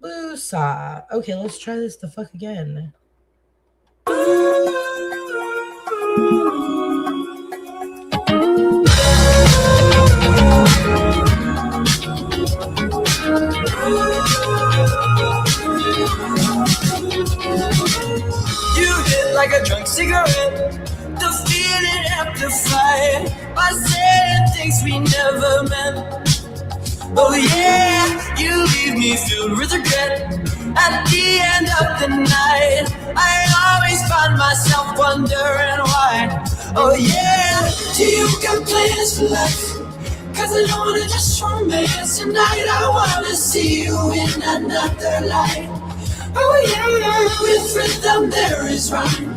Woosah. Okay, let's try this the fuck again. You hit like a drunk cigarette, the feeling amplified by saying things we never meant. Oh yeah, you leave me filled with regret. At the end of the night, I always find myself wondering why. Oh yeah, do you got plans for life? Cause I don't wanna just romance tonight. I wanna see you in another light. Oh yeah, with rhythm there is rhyme.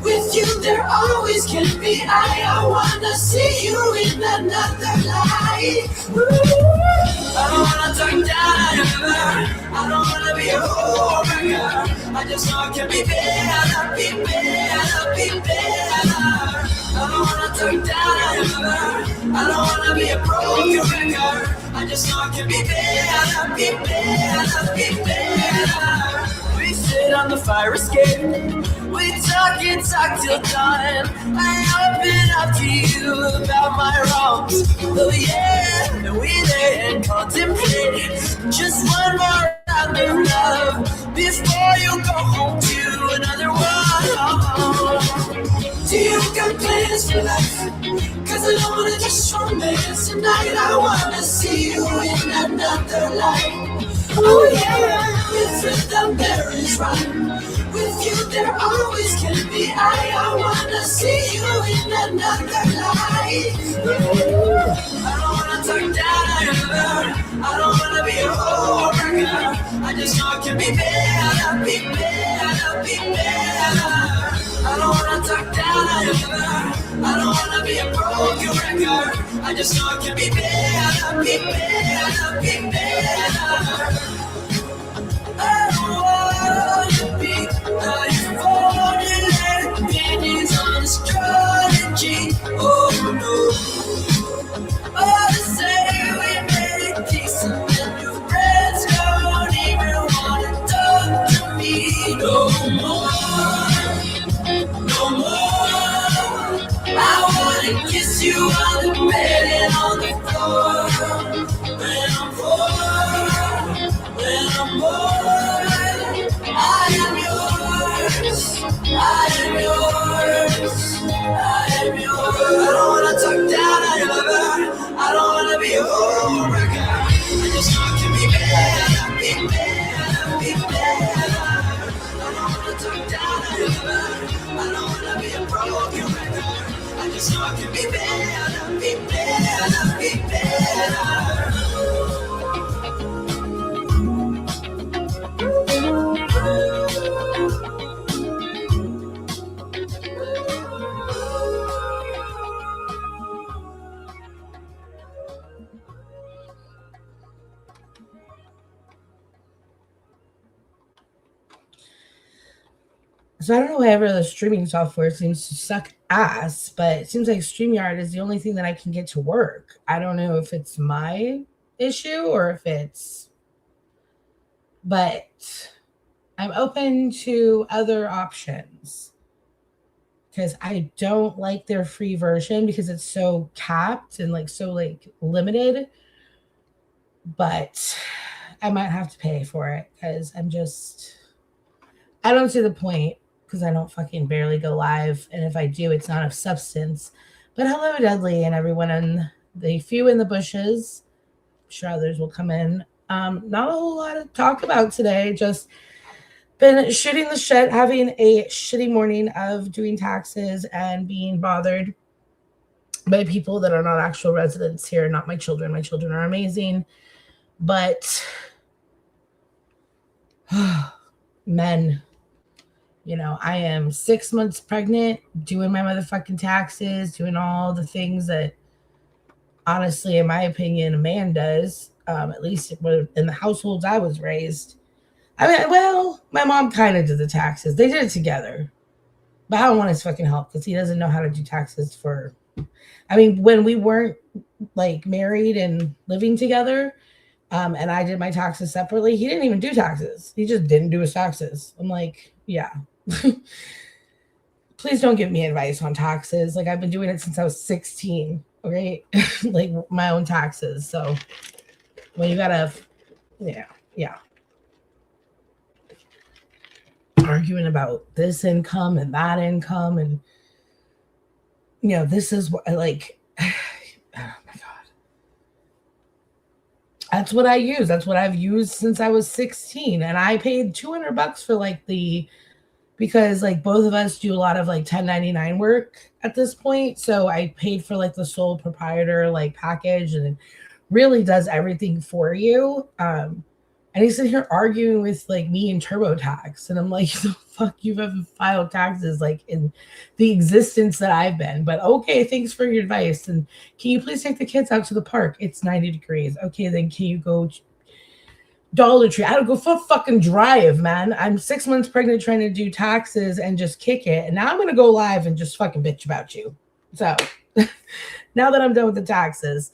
With you there always can be I wanna see you in another light. Ooh. I don't wanna talk down ever. I don't wanna be a whore. I just know I can be better, be better, be better. I don't wanna talk down ever. I don't wanna be a broken record. I just know I can be better, be better, be better. We sit on the fire escape. We talk and talk till dawn. I open up to you about my wrongs. Oh yeah, and we lay and contemplate just one more round of love before you go home to another one. Do you got plans for life? Cause I don't wanna just romance tonight. I wanna see you in another light. Oh yeah, with rhythm there is rhyme. With you there always can be I wanna see you in another light. I don't wanna talk down ever. I don't wanna be a whore. I just know I can be better, be better, be better. I don't wanna talk down ever. I don't wanna be a broken record. I just know I can be better, be better, be better. I don't wanna be a opinions on astrology. Oh no. Oh, say we made it decent and your friends don't even wanna talk to me no more. No more. I wanna kiss you on the bed and on the floor. When I'm poor, when I'm bored, I am yours. I am yours. I am yours. I don't wanna talk down, I don't wanna be a whore. I just want to be better, be better, be better. I don't wanna talk down, I don't wanna be a broken record. I just want to be better, be better, be better. So I don't know why the streaming software seems to suck ass, but it seems like StreamYard is the only thing that I can get to work. I don't know if it's my issue or if it's, but I'm open to other options because I don't like their free version because it's so capped and like so like limited. But I might have to pay for it because I don't see the point because I don't fucking barely go live. And if I do, it's not of substance. But hello, Dudley, and everyone in the few in the bushes. I'm sure others will come in. Not a whole lot to talk about today. Just been shooting the shit, having a shitty morning of doing taxes and being bothered by people that are not actual residents here, not my children. My children are amazing. But men, I am 6 months pregnant, doing my motherfucking taxes, doing all the things that, honestly, in my opinion, a man does. At least in the households I was raised. I mean, well, my mom kind of did the taxes. They did it together. But I don't want his fucking help because he doesn't know how to do taxes when we weren't like married and living together, And I did my taxes separately. He didn't even do taxes. He just didn't do his taxes. I'm like, yeah. Please don't give me advice on taxes. Like, I've been doing it since I was 16. Okay. Like, my own taxes. So when you gotta, yeah. Arguing about this income and that income. And, this is what, like, oh my God. That's what I use. That's what I've used since I was 16. And I paid $200 for like because like both of us do a lot of like 1099 work at this point. So I paid for like the sole proprietor like package, and it really does everything for you. And he's sitting here arguing with like me in TurboTax. And I'm like, the fuck, you've ever filed taxes like in the existence that I've been. But okay, thanks for your advice. And can you please take the kids out to the park? It's 90 degrees. Okay, then can you go Dollar Tree? I don't go for fucking drive, man. I'm 6 months pregnant trying to do taxes and just kick it. And now I'm going to go live and just fucking bitch about you. So now that I'm done with the taxes,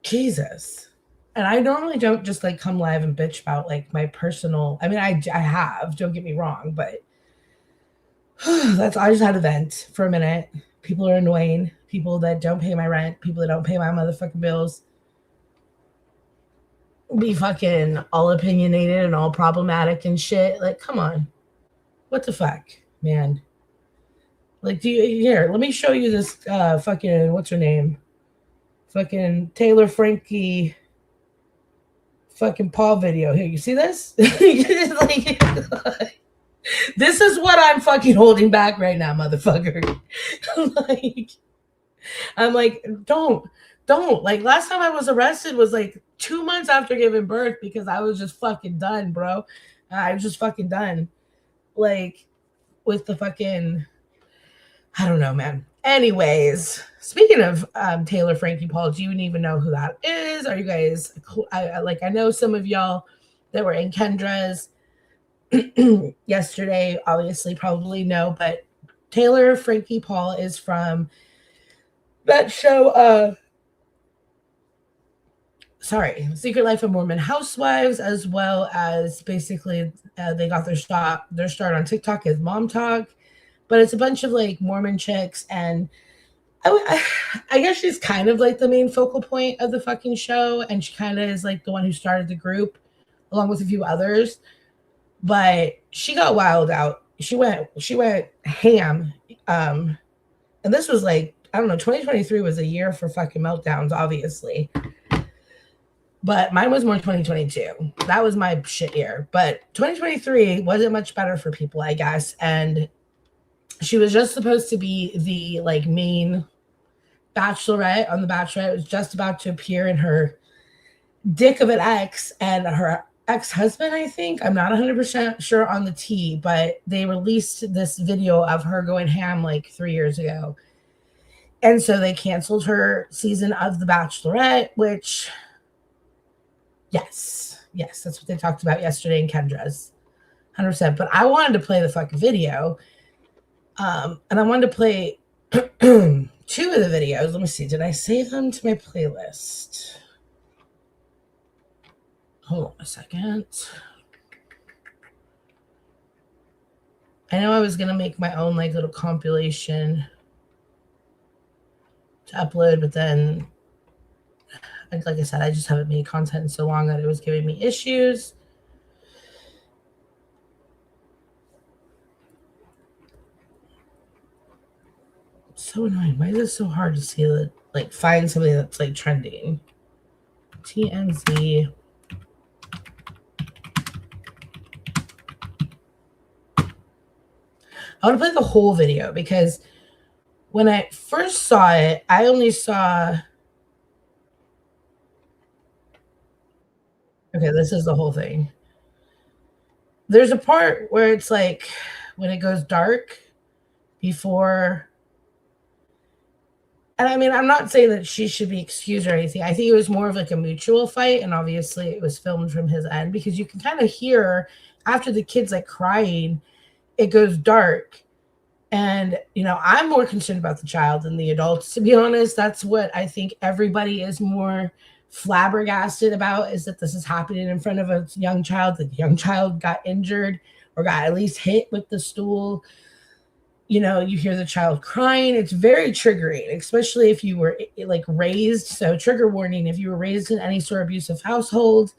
Jesus. And I normally don't just like come live and bitch about like my personal, I mean, I have, don't get me wrong, but I just had to vent for a minute. People are annoying. People that don't pay my rent, people that don't pay my motherfucking bills, be fucking all opinionated and all problematic and shit. Like, come on. What the fuck, man? Like, let me show you this fucking, what's her name? Fucking Taylor Frankie fucking Paul video. Here, you see this? Like, this is what I'm fucking holding back right now, motherfucker. I'm like, don't. Like, last time I was arrested was like 2 months after giving birth because I was just fucking done, bro. I was just fucking done. Like, with the fucking, I don't know, man. Anyways, speaking of Taylor Frankie Paul, do you even know who that is? Are you guys, I know some of y'all that were in Kendra's yesterday, obviously probably know, but Taylor Frankie Paul is from that show, Secret Life of Mormon Housewives, as well as basically they got their start on TikTok as Mom Talk. But it's a bunch of like Mormon chicks, and I guess she's kind of like the main focal point of the fucking show, and she kind of is like the one who started the group along with a few others. But she got wild out. She went ham. And this was like, I don't know, 2023 was a year for fucking meltdowns, obviously. But mine was more 2022. That was my shit year. But 2023 wasn't much better for people, I guess. And she was just supposed to be the like main bachelorette on The Bachelorette. Was just about to appear in her dick of an ex and her ex-husband, I think. I'm not 100% sure on the tea, but they released this video of her going ham like 3 years ago. And so they canceled her season of The Bachelorette, which, yes, that's what they talked about yesterday in Kendra's. 100%. But I wanted to play the fucking video. And I wanted to play 2 of the videos. Let me see. Did I save them to my playlist? Hold on a second. I know I was going to make my own like little compilation to upload, but then, like I said, I just haven't made content in so long that it was giving me issues. So annoying. Why is it so hard to see like find something that's like trending? TMZ. I want to play the whole video because when I first saw it, I only saw. Okay, this is the whole thing. There's a part where it's like when it goes dark before. And I mean, I'm not saying that she should be excused or anything. I think it was more of like a mutual fight. And obviously it was filmed from his end because you can kind of hear after the kid's like crying, it goes dark. And, I'm more concerned about the child than the adults, to be honest. That's what I think everybody is more flabbergasted about is that this is happening in front of a young child. The young child got injured or got at least hit with the stool. You know, you hear the child crying. It's very triggering, especially if you were like raised. So, trigger warning, if you were raised in any sort of abusive household.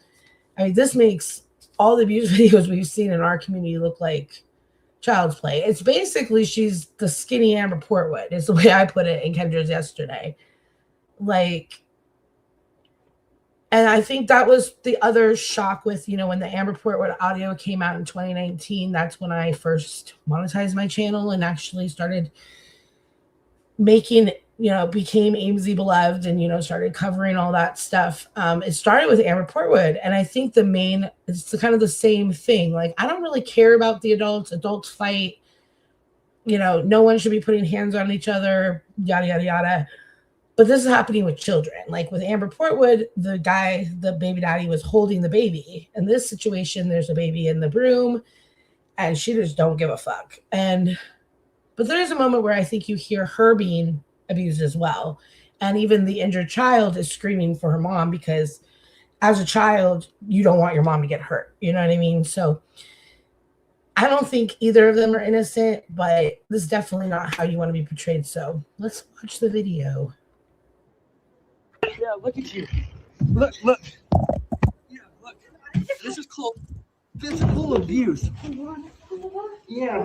I mean, this makes all the abuse videos we've seen in our community look like child's play. It's basically she's the skinny Amber Portwood, is the way I put it in Kendra's yesterday. Like, and I think that was the other shock with, you know, when the Amber Portwood audio came out in 2019, that's when I first monetized my channel and actually started making, you know, became Amesy Beloved and, you know, started covering all that stuff. It started with Amber Portwood. And I think it's kind of the same thing. Like, I don't really care about the adults fight, you know, no one should be putting hands on each other, yada, yada, yada. But this is happening with children. Like with Amber Portwood, the guy, the baby daddy was holding the baby. In this situation, there's a baby in the room and she just don't give a fuck. But there is a moment where I think you hear her being abused as well. And even the injured child is screaming for her mom because as a child, you don't want your mom to get hurt. You know what I mean? So I don't think either of them are innocent, but this is definitely not how you want to be portrayed. So let's watch the video. Yeah, look at you. Look. Yeah, look. This is called physical abuse. Yeah.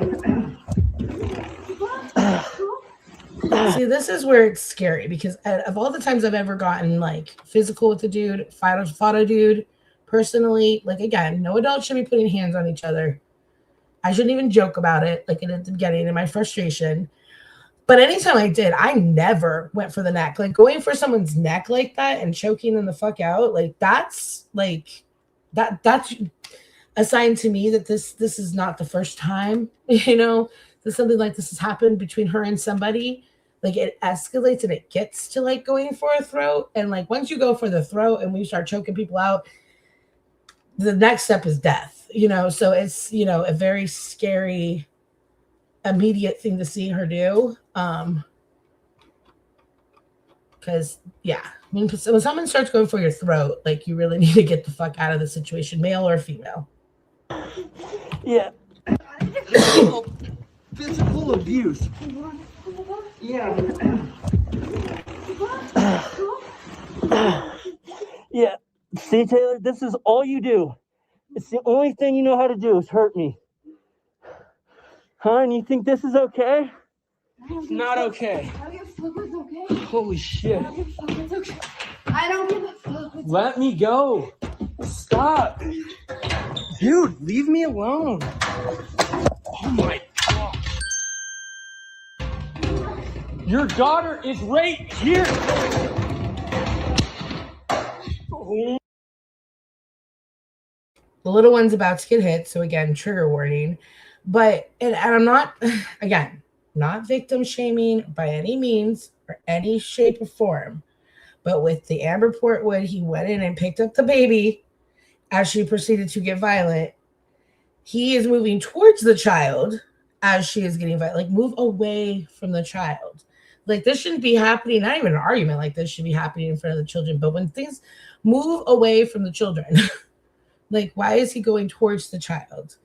See, this is where it's scary because of all the times I've ever gotten like physical with a dude, fought a dude, personally, like again, no adult should be putting hands on each other. I shouldn't even joke about it, like at the beginning in my frustration. But anytime I did, I never went for the neck. Like going for someone's neck like that and choking them the fuck out, like that's a sign to me that this is not the first time, you know, that something like this has happened between her and somebody. Like it escalates and it gets to like going for a throat. And like once you go for the throat and we start choking people out, the next step is death, you know. So it's, you know, a very scary immediate thing to see her do. Because yeah, when someone starts going for your throat, like you really need to get the fuck out of the situation, male or female. Yeah. Physical abuse. Yeah. Yeah. See, Taylor, this is all you do. It's the only thing you know how to do is hurt me. Huh? And you think this is okay? It's not okay. I don't give a fuck what's okay. Holy shit. I don't give a fuck what's okay. I don't give a fuck what's Let me go. Stop. Dude, leave me alone. Oh my gosh. Your daughter is right here. Oh. The little one's about to get hit. So again, trigger warning. But, and I'm not, again, not victim shaming by any means or any shape or form. But with the Amber Portwood, he went in and picked up the baby as she proceeded to get violent. He is moving towards the child as she is getting violent. Like, move away from the child. Like, this shouldn't be happening. Not even an argument like this should be happening in front of the children. But when things move away from the children, like, why is he going towards the child?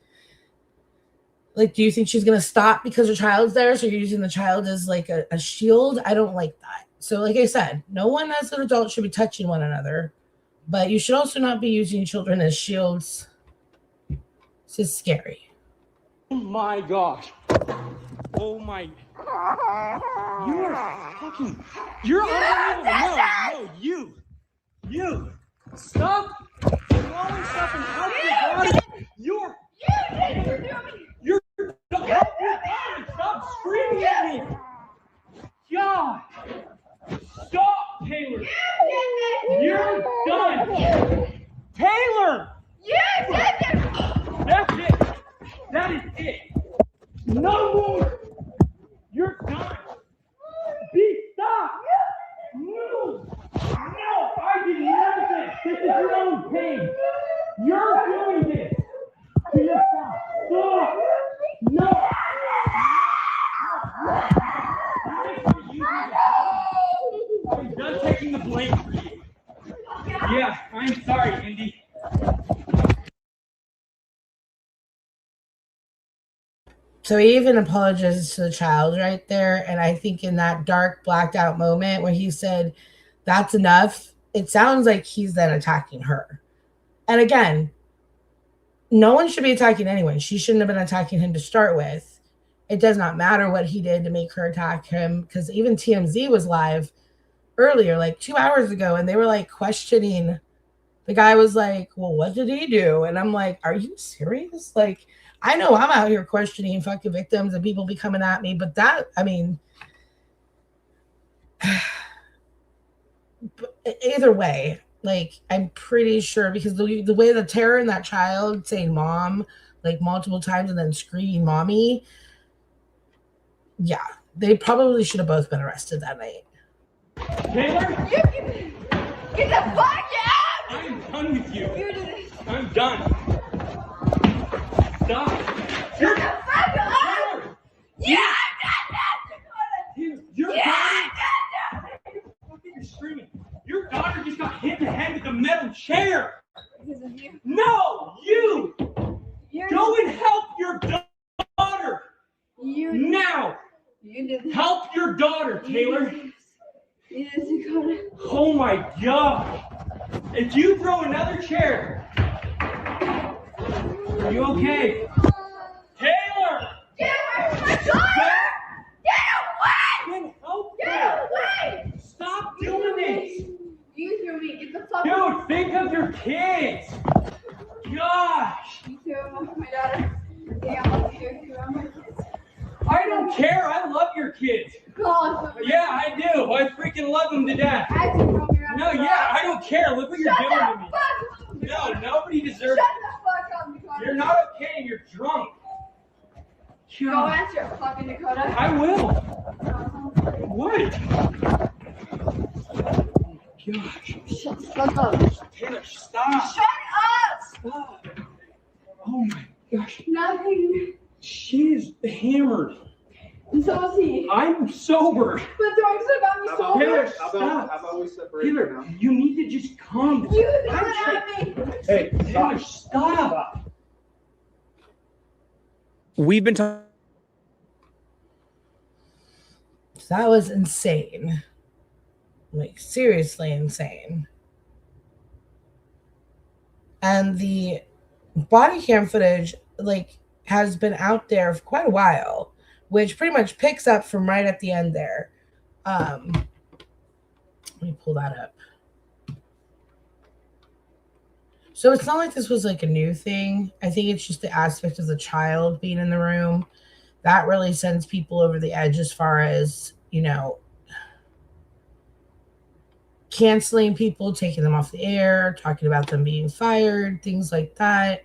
Like, do you think she's going to stop because her child's there? So you're using the child as like a shield? I don't like that. So like I said, no one as an adult should be touching one another. But you should also not be using children as shields. This is scary. Oh my gosh. Oh my. You're fucking. You're unbelievable. No, you. Stop throwing stuff and touching your body. You're. Stop screaming at me. God. Stop, Taylor. You're done. Taylor. That's it. That is it. No more. You're done. Stop. No. I did none of this. This is your own pain. You're doing this to yourself. Stop. No. I'm done taking the blame for you. I'm sorry, Indy. So he even apologizes to the child right there. And I think in that dark, blacked out moment where he said, that's enough, it sounds like he's then attacking her. And again, no one should be attacking anyone. She shouldn't have been attacking him to start with. It does not matter what he did to make her attack him, because even TMZ was live earlier, like 2 hours ago, and they were like questioning. The guy was like, well, what did he do? And I'm like, are you serious? Like, I know I'm out here questioning fucking victims and people be coming at me, but that, I mean, either way, like, I'm pretty sure, because the way the terror in that child saying mom, like multiple times and then screaming mommy, yeah, they probably should have both been arrested that night. Taylor? Get the fuck out! I'm done with you. You did it. I'm done. Stop. Shut the fuck up! Yeah, I'm done. Your Yeah, daughter. You're screaming. Your daughter just got hit in the head with a metal chair. Because of you. No, you. You're Go and help your daughter You. now. You did this. Help your daughter, Taylor. You did this, Dakota. Oh my God. If you throw another chair, are you okay? Taylor! Get away from my daughter! Get away! Then help Get her. away! Stop doing this. You threw me. Get the fuck Dude, out. think of your kids. Gosh. You threw my daughter. Yeah, I love you. You threw my kids. I don't care. I love your kids. God. Yeah, I do. I freaking love them to death. I had to throw me around. No, yeah, I don't care. Look what you're Shut doing the to me. fuck up. No, nobody Shut deserves the it. fuck up, Dakota. You're not okay. You're drunk. Go God. answer, fucking Dakota. I will. What? Gosh. Shut the fuck up. Taylor, stop. Shut up! Stop. Oh my gosh. Nothing. She is hammered. And so is he. I'm sober. But throwing stuff at me so Taylor, much. stop. How about we separate Taylor, now? you need to just calm down. You threw it at me. Hey, Taylor, stop. We've been talking. That was insane. Like, seriously insane. And the body cam footage, like, has been out there for quite a while, which pretty much picks up from right at the end there. Let me pull that up. So it's not like this was like a new thing. I think it's just the aspect of the child being in the room that really sends people over the edge as far as, you know, canceling people, taking them off the air, talking about them being fired, things like that.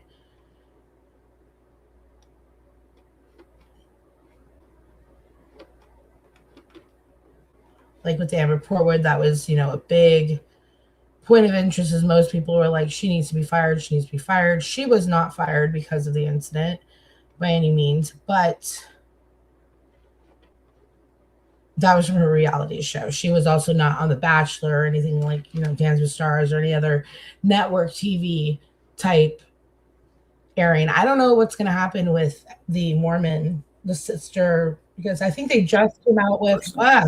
Like with the Amber Portwood, that was, you know, a big point of interest, as most people were like, she needs to be fired. She needs to be fired. She was not fired because of the incident by any means, but that was from her reality show. She was also not on The Bachelor or anything like, you know, Dance with Stars or any other network TV type airing. I don't know what's going to happen with the Mormon, the sister, because I think they just came out with, I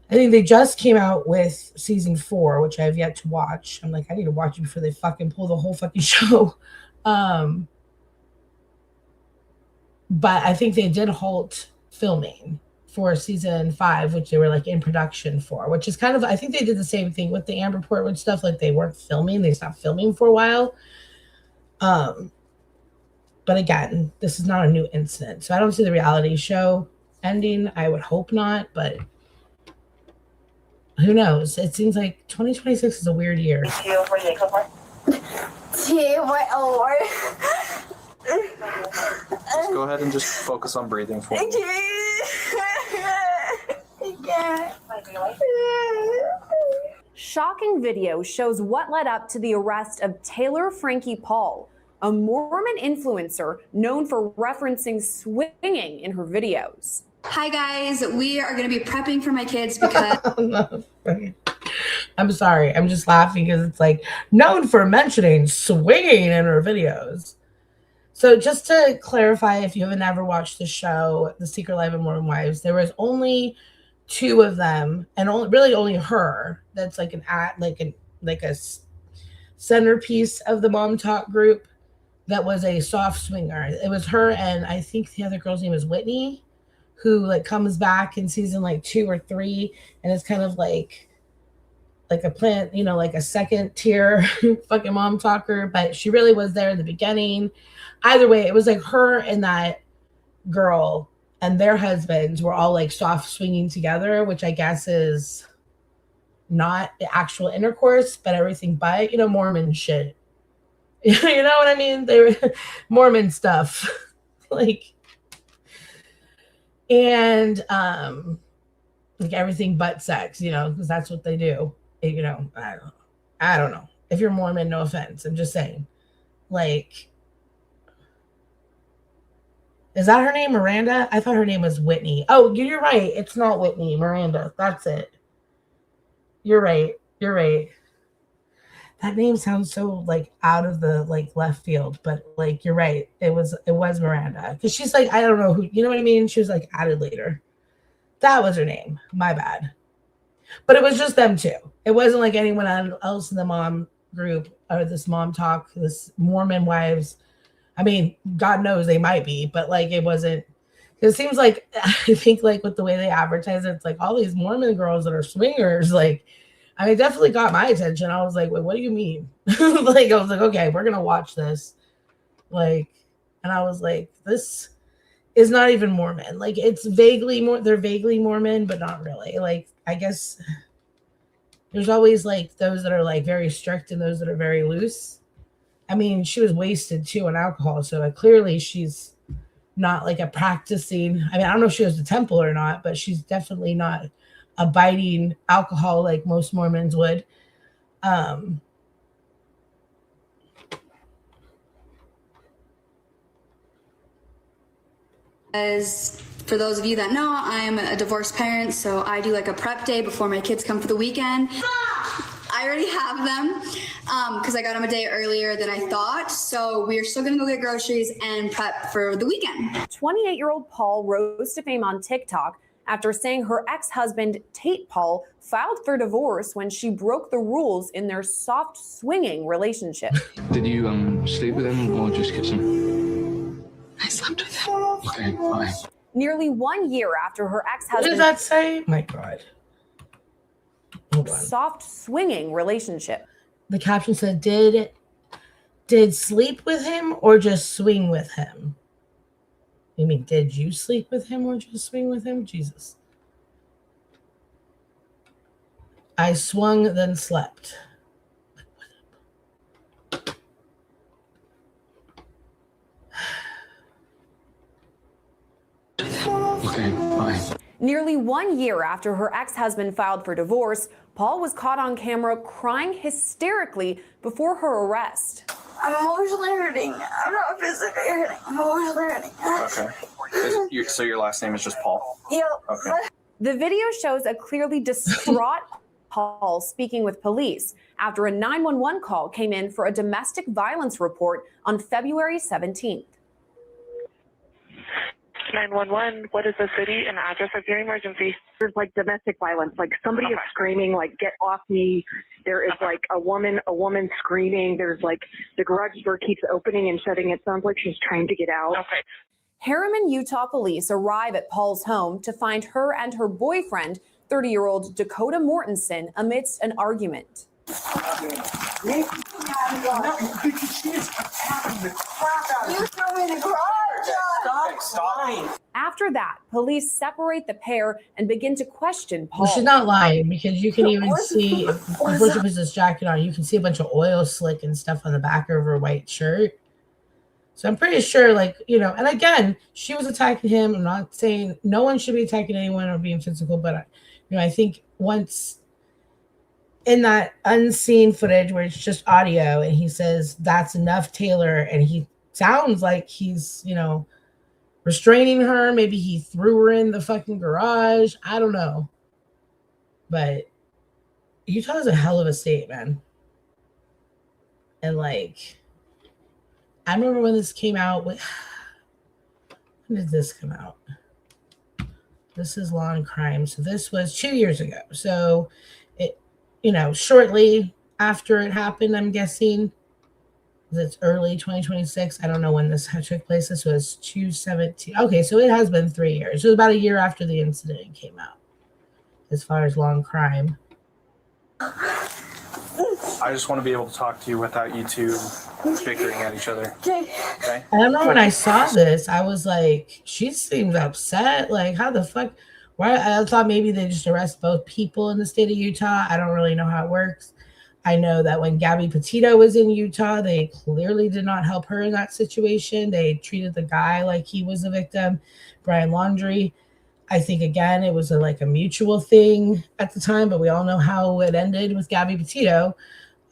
think they just came out with season 4, which I have yet to watch. I'm like, I need to watch it before they fucking pull the whole fucking show. But I think they did halt filming for season 5, which they were like in production for, which is kind of, I think they did the same thing with the Amber Portwood stuff. Like they weren't filming, they stopped filming for a while. But again, this is not a new incident. So I don't see the reality show ending. I would hope not, but who knows? It seems like 2026 is a weird year. Just go ahead and just focus on breathing for me. Shocking video shows what led up to the arrest of Taylor Frankie Paul, a Mormon influencer known for referencing swinging in her videos. Hi guys, we are going to be prepping for my kids because I'm sorry. I'm just laughing because it's like known for mentioning swinging in her videos. So just to clarify, if you haven't ever watched the show, The Secret Life of Mormon Wives, there was only two of them, and only her. That's like a centerpiece of the Mom Talk group. That was a soft swinger. It was her, and I think the other girl's name was Whitney, who like comes back in season like 2 or 3, and it's kind of like a plant, like a second tier fucking mom talker, but she really was there in the beginning. Either way, it was like her and that girl and their husbands were all like soft swinging together, which I guess is not the actual intercourse, but everything but, Mormon shit. You know what I mean? They were Mormon stuff. like, and, like everything but sex, because that's what they do. I don't know. If you're Mormon, no offense. I'm just saying. Like, is that her name, Miranda? I thought her name was Whitney. Oh, you're right. It's not Whitney, Miranda. That's it. You're right. You're right. That name sounds so like out of the like left field, but like you're right. It was Miranda. Because she's like, I don't know who, you know what I mean? She was like added later. That was her name. My bad. But it was just them two. It wasn't like anyone else in the mom group or this Mom Talk, this Mormon Wives. I mean, God knows they might be, but like it wasn't. It seems like, I think like with the way they advertise it, it's like all these Mormon girls that are swingers. Like, I mean, it definitely got my attention. I was like, wait, what do you mean? Like, I was like, okay, we're going to watch this. Like, and I was like, this is not even Mormon. Like, it's they're vaguely Mormon, but not really. Like, I guess there's always like those that are like very strict and those that are very loose. I mean, she was wasted too on alcohol, so clearly she's not like a practicing. I mean, I don't know if she goes to temple or not, but she's definitely not abiding alcohol like most Mormons would. As for those of you that know, I am a divorced parent, so I do like a prep day before my kids come for the weekend. I already have them because I got them a day earlier than I thought. So we're still going to go get groceries and prep for the weekend. 28-year-old Paul rose to fame on TikTok after saying her ex-husband, Tate Paul, filed for divorce when she broke the rules in their soft swinging relationship. Did you sleep with him or just kiss him? I slept with him. Okay, fine. Nearly 1 year after her What ex-husband. does that say? My God. Hold on. Soft swinging relationship. The caption said, did sleep with him or just swing with him? You mean, did you sleep with him or just swing with him? Jesus. I swung, then slept. Okay, fine. Nearly 1 year after her ex-husband filed for divorce, Paul was caught on camera crying hysterically before her arrest. I'm emotionally hurting. I'm not physically hurting. I'm emotionally hurting. Okay. So your last name is just Paul? Yep. Okay. The video shows a clearly distraught Paul speaking with police after a 911 call came in for a domestic violence report on February 17th. 911, what is the city and address of your emergency? There's like domestic violence, like somebody is screaming, like, get off me. There is like a woman screaming. There's like the garage door keeps opening and shutting. It sounds like she's trying to get out. Okay. Harriman, Utah police arrive at Paul's home to find her and her boyfriend, 30-year-old Dakota Mortensen, amidst an argument. You threw me in the garage. Stop. After that, police separate the pair and begin to question Paul. Well, she's not lying because you can even see, before she puts this jacket on, you can see a bunch of oil slick and stuff on the back of her white shirt. So I'm pretty sure, like, and again, she was attacking him. I'm not saying no one should be attacking anyone or being physical, but, I think once in that unseen footage where it's just audio and he says, that's enough, Taylor, and he sounds like he's, restraining her. Maybe he threw her in the fucking garage. I don't know. But Utah is a hell of a state, man. And like, I remember when this came out. When did this come out? This is Law and Crime. So this was 2 years ago. So it, shortly after it happened, I'm guessing. It's early 2026. I don't know when this took place. This was 2017. Okay, so it has been 3 years. It was about a year after the incident came out, as far as Law and Crime. I just want to be able to talk to you without you two bickering at each other. Okay? I remember when I saw this, I was like, she seems upset. Like, how the fuck? Why? I thought maybe they just arrest both people in the state of Utah. I don't really know how it works. I know that when Gabby Petito was in Utah, they clearly did not help her in that situation. They treated the guy like he was a victim, Brian Laundrie. I think, again, it was like a mutual thing at the time, but we all know how it ended with Gabby Petito.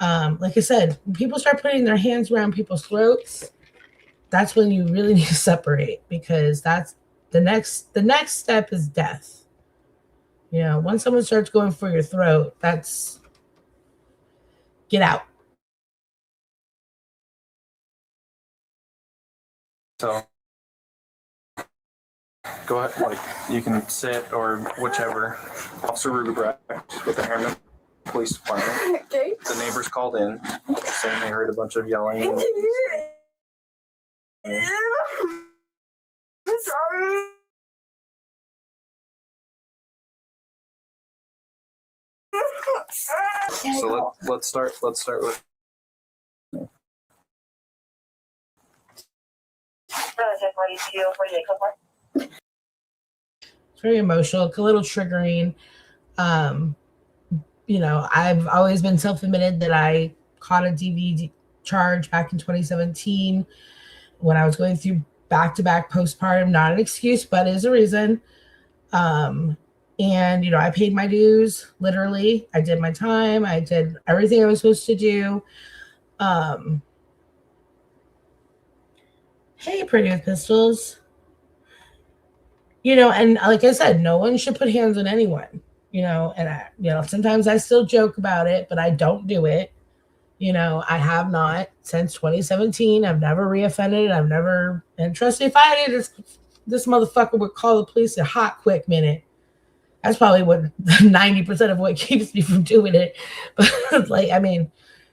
Like I said, when people start putting their hands around people's throats, that's when you really need to separate, because that's the next step is death. Once someone starts going for your throat, that's get out. So go ahead, like you can sit or whichever. Officer Rubrecht with the Harriman Police Department. Okay. The neighbors called in saying they heard a bunch of yelling. I'm sorry. So let's start with. It's very emotional, a little triggering. I've always been self-admitted that I caught a DV charge back in 2017 when I was going through back-to-back postpartum. Not an excuse, but is a reason. And I paid my dues. Literally, I did my time. I did everything I was supposed to do. Hey, Pretty with Pistols. And like I said, no one should put hands on anyone. And I, sometimes I still joke about it, but I don't do it. I have not since 2017. I've never reoffended. And trust me, if I did, this motherfucker would call the police a hot, quick minute. That's probably what 90% of what keeps me from doing it. But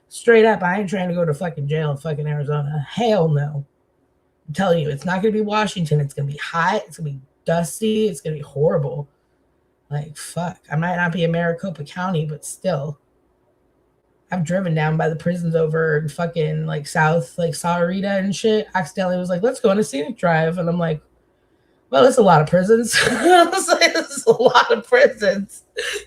straight up, I ain't trying to go to fucking jail in fucking Arizona. Hell no. I'm telling you, it's not going to be Washington. It's going to be hot. It's going to be dusty. It's going to be horrible. Like, fuck. I might not be in Maricopa County, but still. I've driven down by the prisons over in fucking, South, Sahuarita and shit. Accidentally was like, let's go on a scenic drive. And I'm like, well, it's a lot of prisons. I was like, this is a lot of prisons.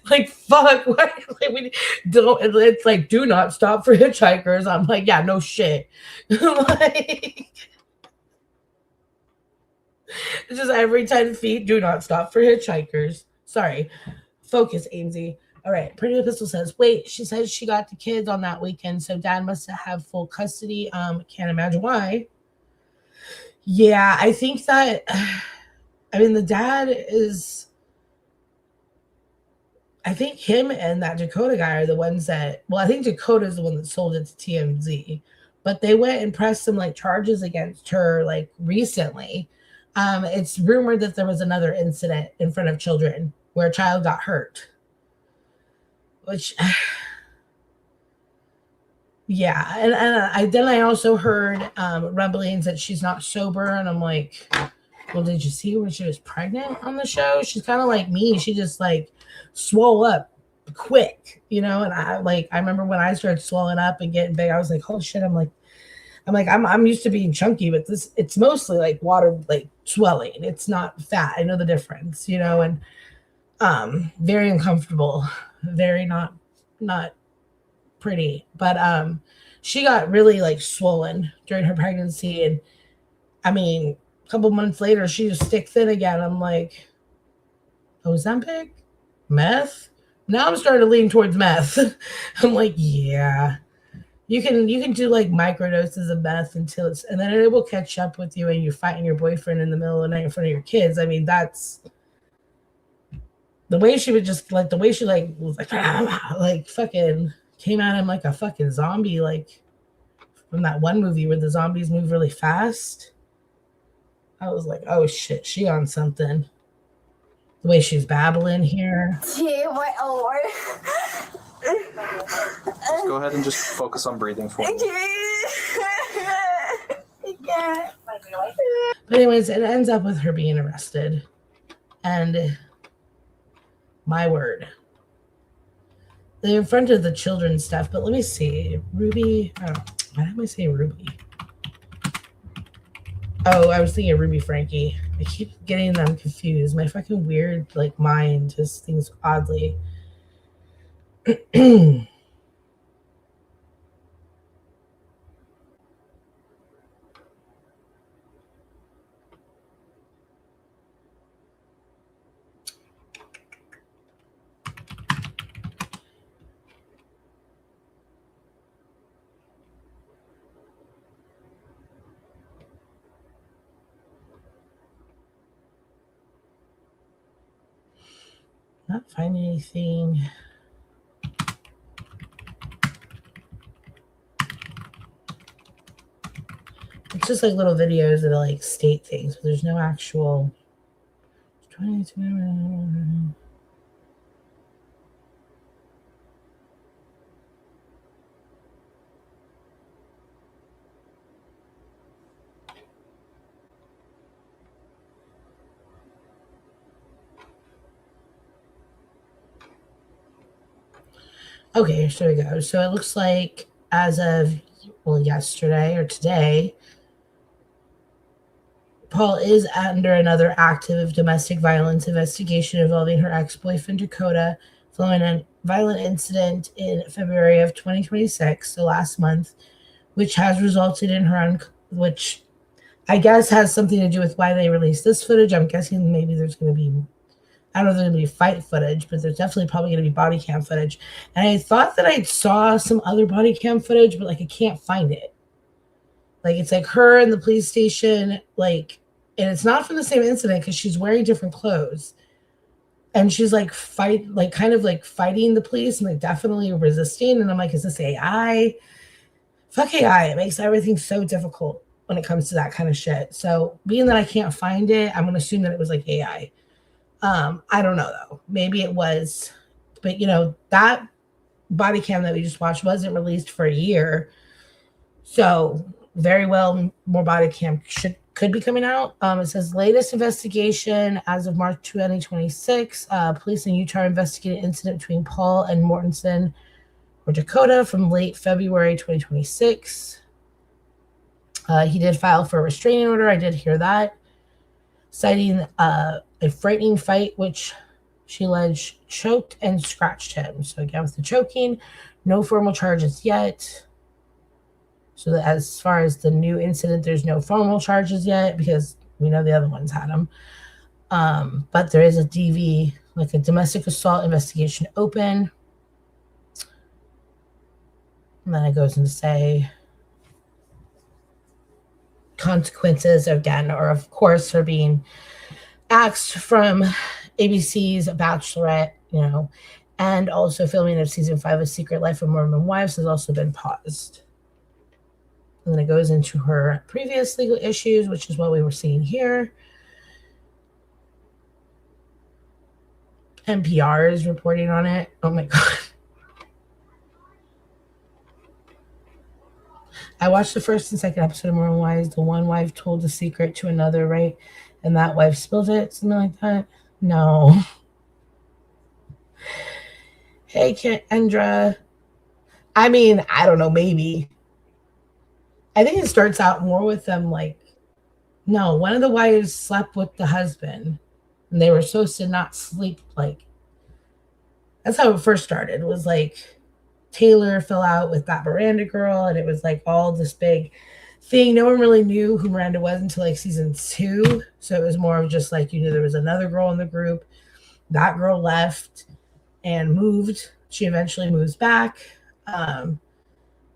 Like, fuck. We don't, it's like, do not stop for hitchhikers. I'm like, yeah, no shit. It's just every 10 feet, do not stop for hitchhikers. Sorry. Focus, Amesy. All right. Pretty Pistol says, wait, she says she got the kids on that weekend, so dad must have full custody. Can't imagine why. Yeah, I think that, the dad is, I think him and that Dakota guy are the ones that, I think Dakota's the one that sold it to TMZ, but they went and pressed some charges against her recently. It's rumored that there was another incident in front of children where a child got hurt, which, yeah. And then I also heard rumblings that she's not sober, and I'm like, well, did you see when she was pregnant on the show? She's kind of like me. She just swole up quick, and I remember when I started swelling up and getting big, I was like, oh shit. I'm used to being chunky, but it's mostly water, swelling. It's not fat. I know the difference, and very uncomfortable, very not pretty. But she got really swollen during her pregnancy, and a couple months later she was stick thin again. I'm like, Ozempic? Meth? Now I'm starting to lean towards meth. I'm like, yeah. You can do microdoses of meth and then it will catch up with you, and you're fighting your boyfriend in the middle of the night in front of your kids. The way she would just like, the way she like was like fucking came at him like a fucking zombie, like from that one movie where the zombies move really fast. I was like, oh shit, she on something. The way she's babbling here. Just go ahead and just focus on breathing for me. But anyways, it ends up with her being arrested. And my word. They confronted the children's stuff, but let me see. Ruby, why am I saying Ruby? Oh, I was thinking Ruby Frankie. I keep getting them confused. My fucking weird, like, mind just thinks oddly. Not finding anything. It's just like little videos that like state things, but there's no actual 22. Okay, so there we go. So it looks like as of, well, yesterday or today, Paul is under another active domestic violence investigation involving her ex-boyfriend Dakota following a violent incident in February of 2026, so last month, which has resulted in her, which I guess has something to do with why they released this footage. I'm guessing maybe there's going to be, I don't know if there's going to be fight footage, but there's definitely probably going to be body cam footage. And I thought that I saw some other body cam footage, but like I can't find it. Like it's like her in the police station, like, and it's not from the same incident because she's wearing different clothes. And she's like kind of like fighting the police and like definitely resisting. And I'm like, is this AI? Fuck AI. It makes everything so difficult when it comes to that kind of shit. So being that I can't find it, I'm going to assume that it was like AI. I don't know though. Maybe it was, but you know, that body cam that we just watched wasn't released for a year. So very well more body cam could be coming out. It says latest investigation as of March 2026. Police in Utah investigated incident between Paul and Mortensen or Dakota from late February 2026. He did file for a restraining order. I did hear that. Citing a frightening fight, which she alleged choked and scratched him. So again, with the choking, no formal charges yet. So that as far as the new incident, there's no formal charges yet because we know the other ones had them. But there is a DV, like a domestic assault investigation open. And then it goes into say consequences again, or of course, her being axed from ABC's Bachelorette, you know, and also filming of season 5 of Secret Life of Mormon Wives has also been paused. And then it goes into her previous legal issues, which is what we were seeing here. NPR is reporting on it. Oh my God. I watched the first and second episode of Mormon Wives. The one wife told the secret to another, right? And that wife spilled it, something like that. No. Hey, Kendra. I mean, I don't know, maybe. I think it starts out more with them like, no, one of the wives slept with the husband and they were supposed to not sleep. Like, that's how it first started. It was like Taylor fell out with that Miranda girl and it was like all this big thing. No one really knew who Miranda was until like season 2. So it was more of just like, you knew there was another girl in the group. That girl left and moved. She eventually moves back.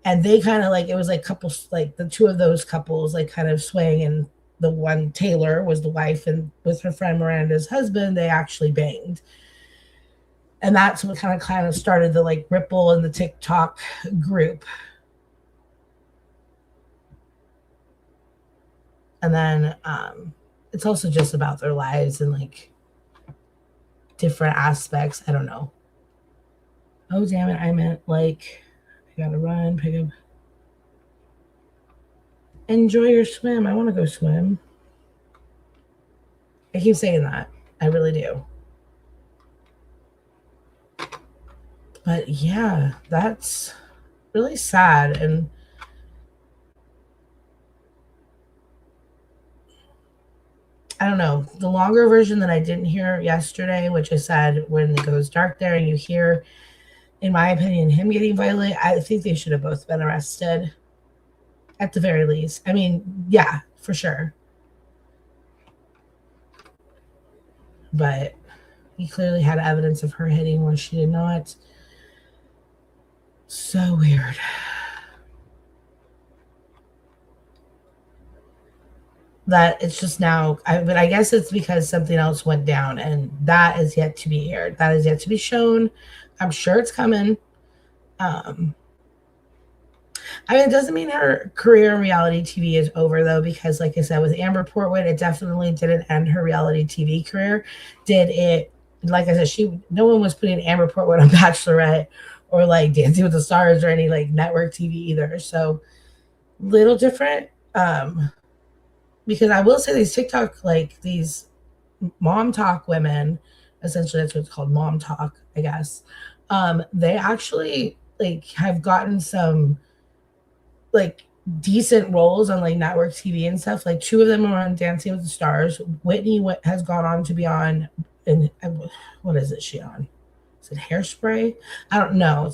And they kind of like, it was like couples, like the two of those couples, like kind of swaying. And the one, Taylor, was the wife, and with her friend Miranda's husband, they actually banged. And that's what kind of started the like ripple in the TikTok group. And then it's also just about their lives and like different aspects. I don't know. Oh, damn it. I meant like, I gotta run, pick up. Enjoy your swim. I want to go swim. I keep saying that. I really do. But yeah, that's really sad. And I don't know, the longer version that I didn't hear yesterday, which I said when it goes dark there and you hear, in my opinion, him getting violent, I think they should have both been arrested at the very least. I mean, yeah, for sure. But he clearly had evidence of her hitting where she did not. So weird. That it's just now, but I guess it's because something else went down, and that is yet to be aired. That is yet to be shown. I'm sure it's coming. I mean, it doesn't mean her career in reality TV is over, though, because, like I said, with Amber Portwood, it definitely didn't end her reality TV career. Did it? Like I said, no one was putting Amber Portwood on Bachelorette or like Dancing with the Stars or any like network TV either. So, little different. Because I will say these TikTok, like these mom talk women, essentially that's what it's called, mom talk, I guess. They actually like have gotten some like decent roles on like network TV and stuff. Like 2 of them are on Dancing with the Stars. Whitney has gone on to be on, and what is it she on? Is it Hairspray? I don't know.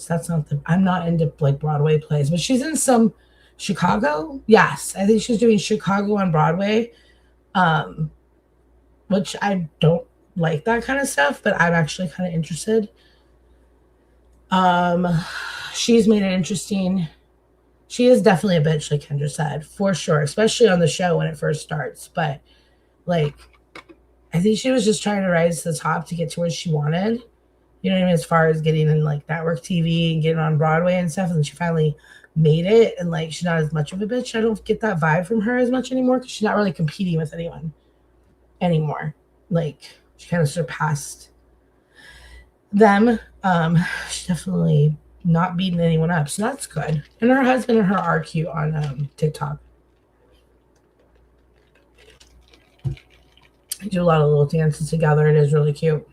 I'm not into like Broadway plays, but she's in some Chicago. Yes, I think she's doing Chicago on Broadway, which I don't like that kind of stuff, but I'm actually kind of interested. She's made it interesting. She is definitely a bitch, like Kendra said, for sure, especially on the show when it first starts. But like, I think she was just trying to rise to the top to get to where she wanted. You know what I mean? As far as getting in like network TV and getting on Broadway and stuff, and she finally made it. And like, she's not as much of a bitch. I don't get that vibe from her as much anymore because she's not really competing with anyone anymore. Like, she kind of surpassed them. She's definitely not beating anyone up, so that's good. And her husband and her are cute on TikTok. They do a lot of little dances together. It is really cute.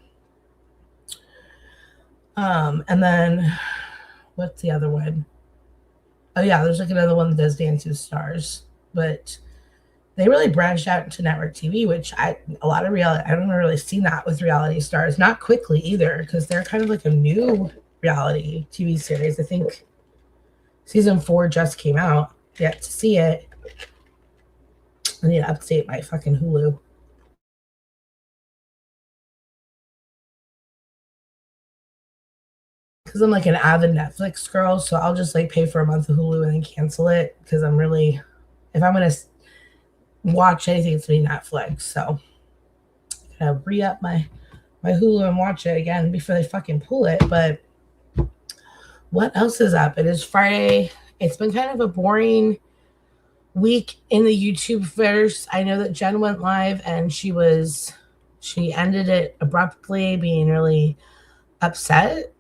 And then what's the other one? Oh yeah, there's like another one that does Dance with Stars, but they really branched out into network TV, which I haven't really seen that with reality stars. Not quickly either, because they're kind of like a new reality TV series. I think season 4 just came out. Yet to see it. I need to update my fucking Hulu. Because I'm like an avid Netflix girl, so I'll just like pay for a month of Hulu and then cancel it. Because I'm really, if I'm gonna watch anything, it's gonna be Netflix. So I'm gonna re-up my Hulu and watch it again before they fucking pull it. But what else is up? It is Friday. It's been kind of a boring week in the YouTube verse. I know that Jen went live and she ended it abruptly, being really upset.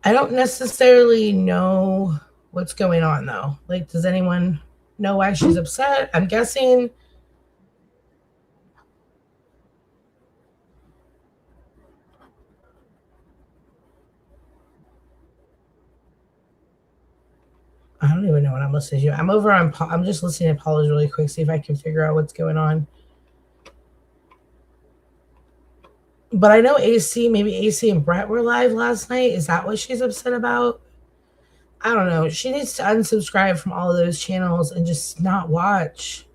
I don't necessarily know what's going on though. Like, does anyone know why she's upset? I'm guessing. I don't even know what I'm listening to. I'm just listening to Paula's really quick, see if I can figure out what's going on. But I know maybe AC and Brett were live last night. Is that what she's upset about? I don't know. She needs to unsubscribe from all of those channels and just not watch.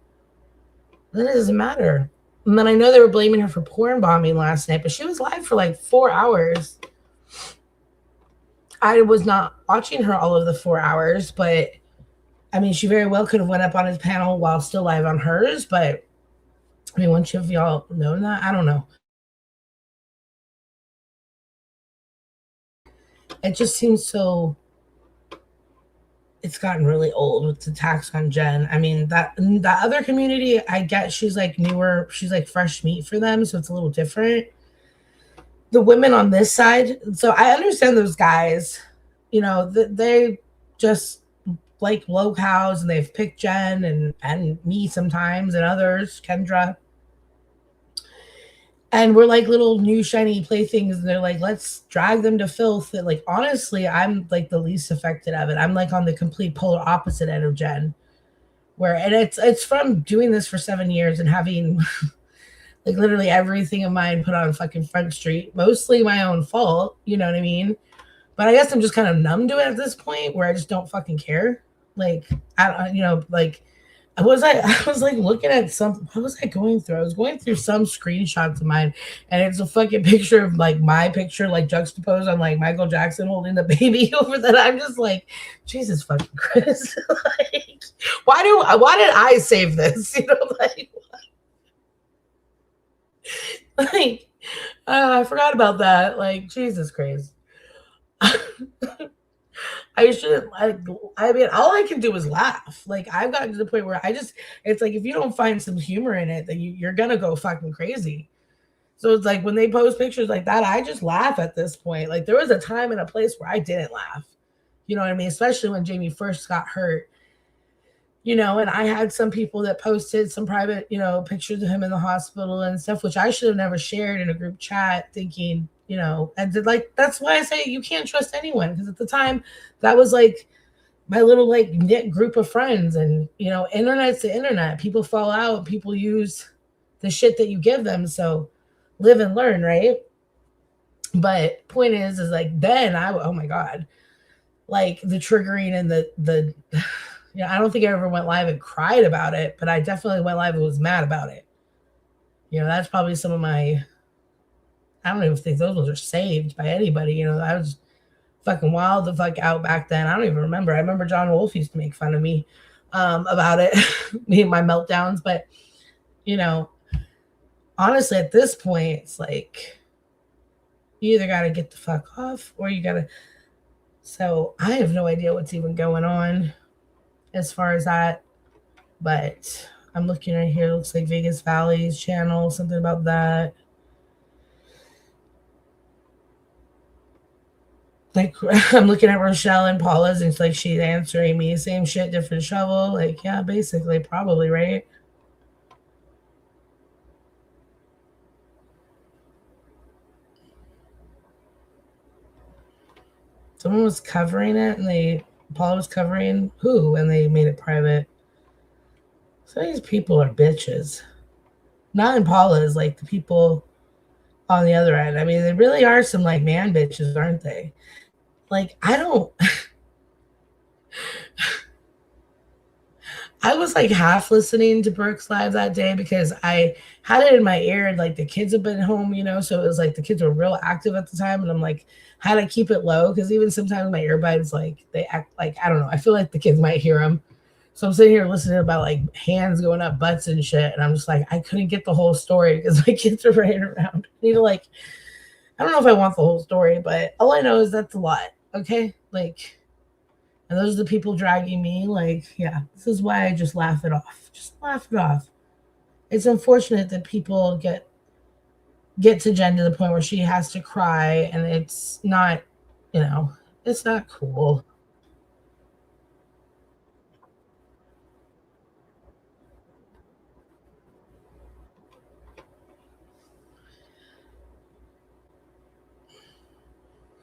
Then it doesn't matter. And then I know they were blaming her for porn bombing last night, but she was live for like 4 hours. I was not watching her all of the 4 hours, but I mean, she very well could have went up on his panel while still live on hers, but I mean, once of y'all know that, I don't know. It just seems so. It's gotten really old with the tax on Jen. I mean, that other community, I get she's like newer, she's like fresh meat for them, so it's a little different. The women on this side, so I understand those guys, they just like low cows and they've picked Jen and me sometimes and others, Kendra. And we're like little new shiny playthings, and they're like, let's drag them to filth. And like, honestly, I'm like the least affected of it. I'm like on the complete polar opposite end of Jen, where and it's from doing this for 7 years and having like literally everything of mine put on fucking Front Street, mostly my own fault. You know what I mean? But I guess I'm just kind of numb to it at this point, where I just don't fucking care. Like I don't, like I was like looking at some. What was I going through? I was going through some screenshots of mine, and it's a fucking picture of like my picture, like juxtaposed on like Michael Jackson holding the baby over that. I'm just like, Jesus fucking Christ! Like, why did I save this? Like, I forgot about that. Like, Jesus Christ. I shouldn't. I mean, all I can do is laugh. Like, I've gotten to the point where it's like, if you don't find some humor in it, then you're going to go fucking crazy. So it's like when they post pictures like that, I just laugh at this point. Like, there was a time and a place where I didn't laugh. You know what I mean? Especially when Jamie first got hurt. And I had some people that posted some private, pictures of him in the hospital and stuff, which I should have never shared in a group chat, thinking, and like, that's why I say you can't trust anyone. Because at the time, that was like my little like knit group of friends, and internet's the internet. People fall out, people use the shit that you give them. So live and learn, right? But point is like then oh my God, like the triggering and the I don't think I ever went live and cried about it, but I definitely went live and was mad about it. That's probably some of my, I don't even think those ones are saved by anybody. I was fucking wild the fuck out back then. I don't even remember. I remember John Wolfe used to make fun of me about it, me and my meltdowns. But, honestly, at this point, it's like, you either got to get the fuck off or you got to. So I have no idea what's even going on as far as that. But I'm looking right here. It looks like Vegas Valley's channel, something about that. Like, I'm looking at Rochelle and Paula's, and it's like she's answering me, same shit, different shovel. Like, yeah, basically, probably, right? Someone was covering it, and Paula was covering who, and they made it private. Some of these people are bitches. Not in Paula's, like the people on the other end. I mean, they really are some like man bitches, aren't they? Like, I was like half listening to Brooke's live that day because I had it in my ear, and like the kids have been home, so it was like the kids were real active at the time, and I'm like, how to keep it low, because even sometimes my earbuds, like, they act like, I don't know, I feel like the kids might hear them. So I'm sitting here listening about like hands going up butts and shit, and I'm just like, I couldn't get the whole story because my kids are running around. Like, I don't know if I want the whole story, but all I know is that's a lot. Okay, like, and those are the people dragging me. Like, yeah, this is why I just laugh it off. Just laugh it off. It's unfortunate that people get to Jen to the point where she has to cry, and it's not, it's not cool.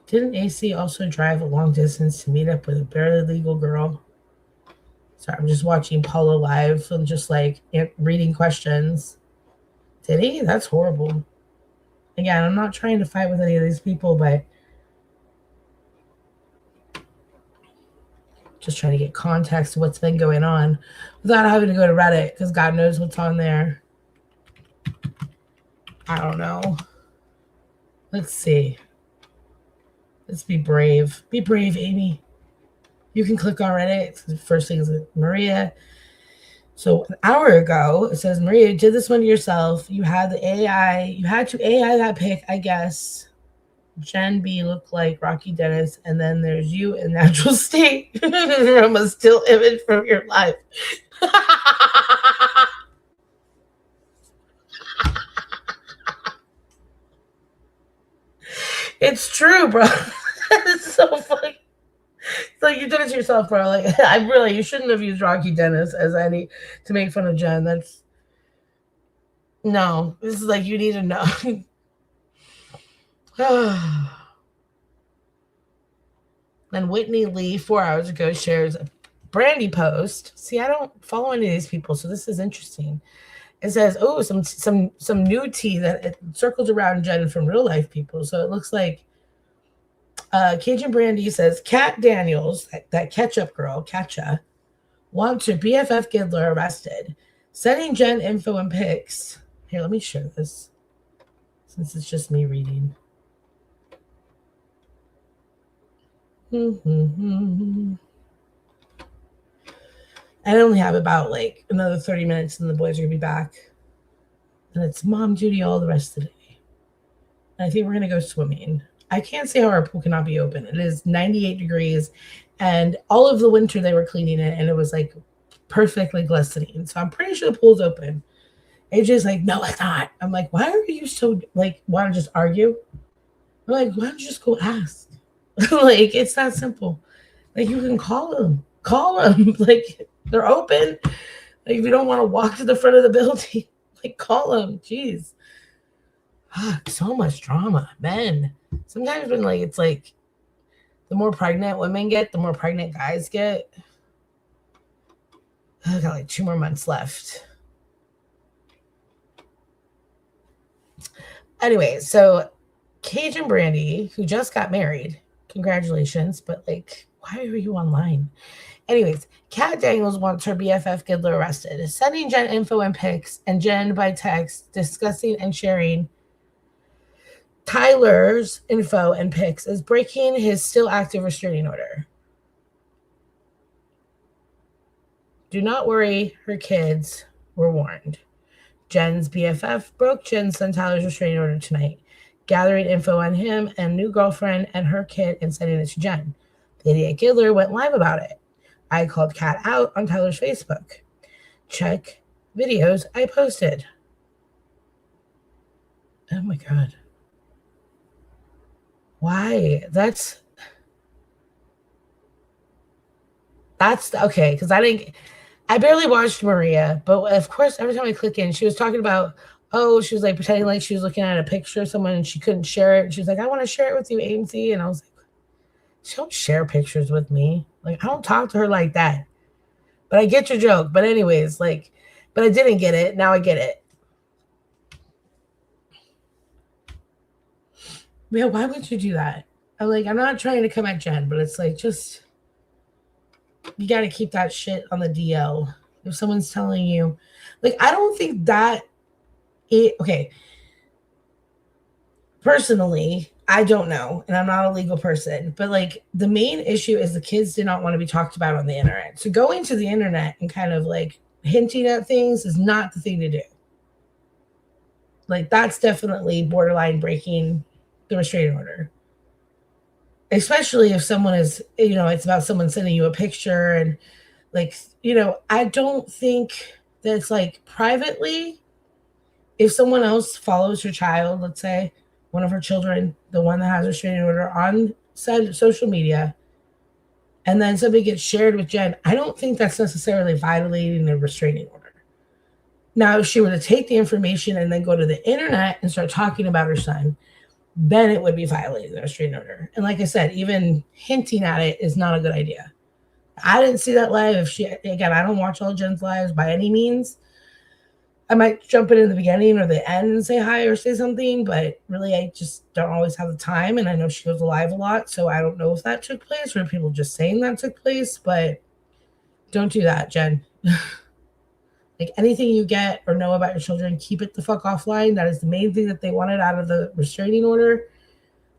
Didn't AC also drive a long distance to meet up with a barely legal girl? Sorry, I'm just watching Paula live and just like reading questions. Did he? That's horrible. Again, I'm not trying to fight with any of these people, but just trying to get context to what's been going on without having to go to Reddit, because God knows what's on there. I don't know. Let's see. Let's be brave. Be brave, Amy. You can click on Reddit. The first thing is Maria So an hour ago, it says, Maria, you did this one to yourself. You had the AI. You had to AI that pic, I guess. Jen B looked like Rocky Dennis. And then there's you in natural state from a still image from your life. It's true, bro. It's so funny. It's like you did it to yourself, bro. Like you shouldn't have used Rocky Dennis as any to make fun of Jen. That's no. This is like you need to know. Then Whitney Lee 4 hours ago shares a Brandy post. See, I don't follow any of these people, so this is interesting. It says, "Oh, some new tea that it circles around Jen from real life people." So it looks like Cajun Brandy says Kat Daniels, that ketchup girl, Katcha, wants her BFF Giddler arrested. Sending Jen info and pics. Here, let me share this since it's just me reading. I only have about like another 30 minutes and the boys are going to be back. And it's mom duty all the rest of the day. And I think we're going to go swimming. I can't see how our pool cannot be open. It is 98 degrees. And all of the winter they were cleaning it and it was like perfectly glistening. So I'm pretty sure the pool's open. AJ's like, no, it's not. I'm like, why are you so like, want to just argue? I'm like, why don't you just go ask? Like, it's that simple. Like, you can call them. Like, they're open. Like, if you don't want to walk to the front of the building, like, call them. Jeez. So much drama. Men. Sometimes when, like, it's like the more pregnant women get, the more pregnant guys get. I got like 2 more months left. Anyway, so Cajun Brandy, who just got married, congratulations, but like, why are you online? Anyways, Kat Daniels wants her BFF Giddler arrested, sending Jen info and pics, and Jen by text discussing and sharing Tyler's info and pics is breaking his still active restraining order. Do not worry, her kids were warned. Jen's BFF broke Jen's son Tyler's restraining order tonight, gathering info on him and new girlfriend and her kid and sending it to Jen. The idiot Giddler went live about it. I called Kat out on Tyler's Facebook. Check videos I posted. Oh my God. Why? That's okay, because I barely watched Maria, but of course, every time I click in, she was talking about, she was like pretending like she was looking at a picture of someone and she couldn't share it. She was like, I want to share it with you, AMC. And I was like, she don't share pictures with me. Like, I don't talk to her like that. But I get your joke. But anyways, like, but I didn't get it. Now I get it. Yeah, why would you do that? I'm not trying to come at Jen, but it's like, just, you got to keep that shit on the DL. If someone's telling you, like, I don't think that okay. Personally, I don't know, and I'm not a legal person, but like the main issue is the kids did not want to be talked about on the internet. So going to the internet and kind of like hinting at things is not the thing to do. Like, that's definitely borderline breaking the restraining order. Especially if someone is, it's about someone sending you a picture and like, I don't think that it's like privately, if someone else follows your child, let's say one of her children, the one that has a restraining order on said social media, and then somebody gets shared with Jen, I don't think that's necessarily violating the restraining order. Now, if she were to take the information and then go to the internet and start talking about her son, then it would be violating the restraining order. And like I said, even hinting at it is not a good idea. I didn't see that live. Again, I don't watch all Jen's lives by any means. I might jump in the beginning or the end and say hi or say something, but really I just don't always have the time. And I know she goes live a lot, so I don't know if that took place or people just saying that took place, but don't do that, Jen. Like, anything you get or know about your children, keep it the fuck offline. That is the main thing that they wanted out of the restraining order.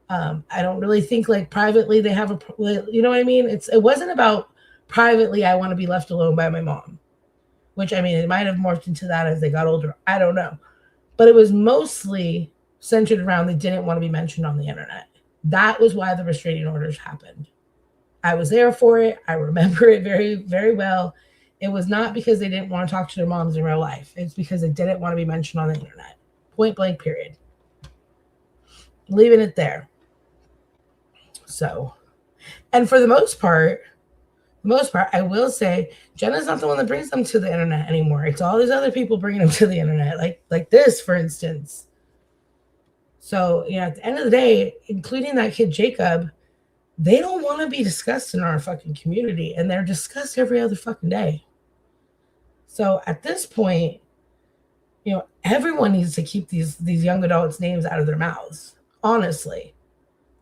I don't really think like privately they have you know what I mean? It wasn't about privately, I want to be left alone by my mom. which, I mean, it might have morphed into that as they got older. I don't know. But it was mostly centered around they didn't want to be mentioned on the internet. That was why the restraining orders happened. I was there for it. I remember it very, very well. It was not because they didn't want to talk to their moms in real life. It's because they didn't want to be mentioned on the internet. Point blank, period. Leaving it there. So, and for the most part, I will say Jenna's not the one that brings them to the internet anymore. It's all these other people bringing them to the internet, like this, for instance. So, yeah, at the end of the day, including that kid Jacob, they don't want to be discussed in our fucking community, and they're discussed every other fucking day. So at this point, you know, everyone needs to keep these young adults' names out of their mouths. Honestly,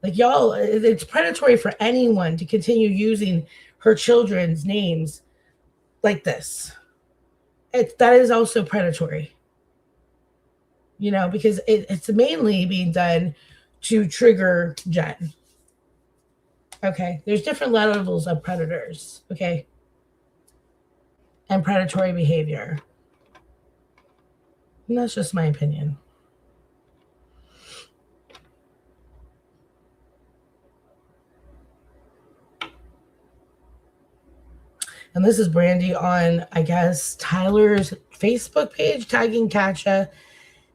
like, y'all, it's predatory for anyone to continue using her children's names like this. That is also predatory. You know, because it's mainly being done to trigger Jen. Okay, there's different levels of predators, okay, and predatory behavior. And that's just my opinion. And this is Brandy on, I guess, Tyler's Facebook page, tagging Katja.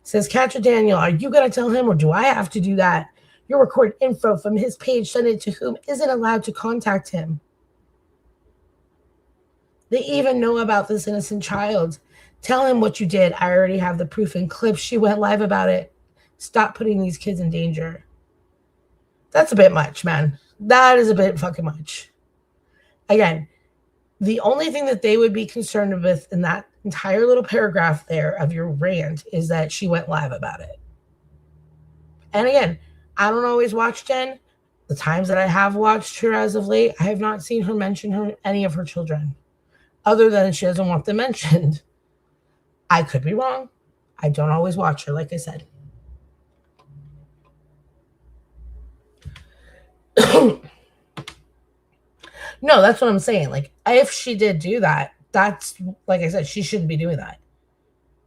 Says, Katja Daniel, are you going to tell him, or do I have to do that? You'll record info from his page, send it to whom isn't allowed to contact him. They even know about this innocent child. Tell him what you did. I already have the proof and clips. She went live about it. Stop putting these kids in danger. That's a bit much, man. That is a bit fucking much. Again, the only thing that they would be concerned with in that entire little paragraph there of your rant is that she went live about it. And again, I don't always watch Jen. The times that I have watched her as of late, I have not seen her mention any of her children, other than she doesn't want them mentioned. I could be wrong. I don't always watch her, like I said. No, that's what I'm saying. Like, if she did do that, that's, like I said, she shouldn't be doing that.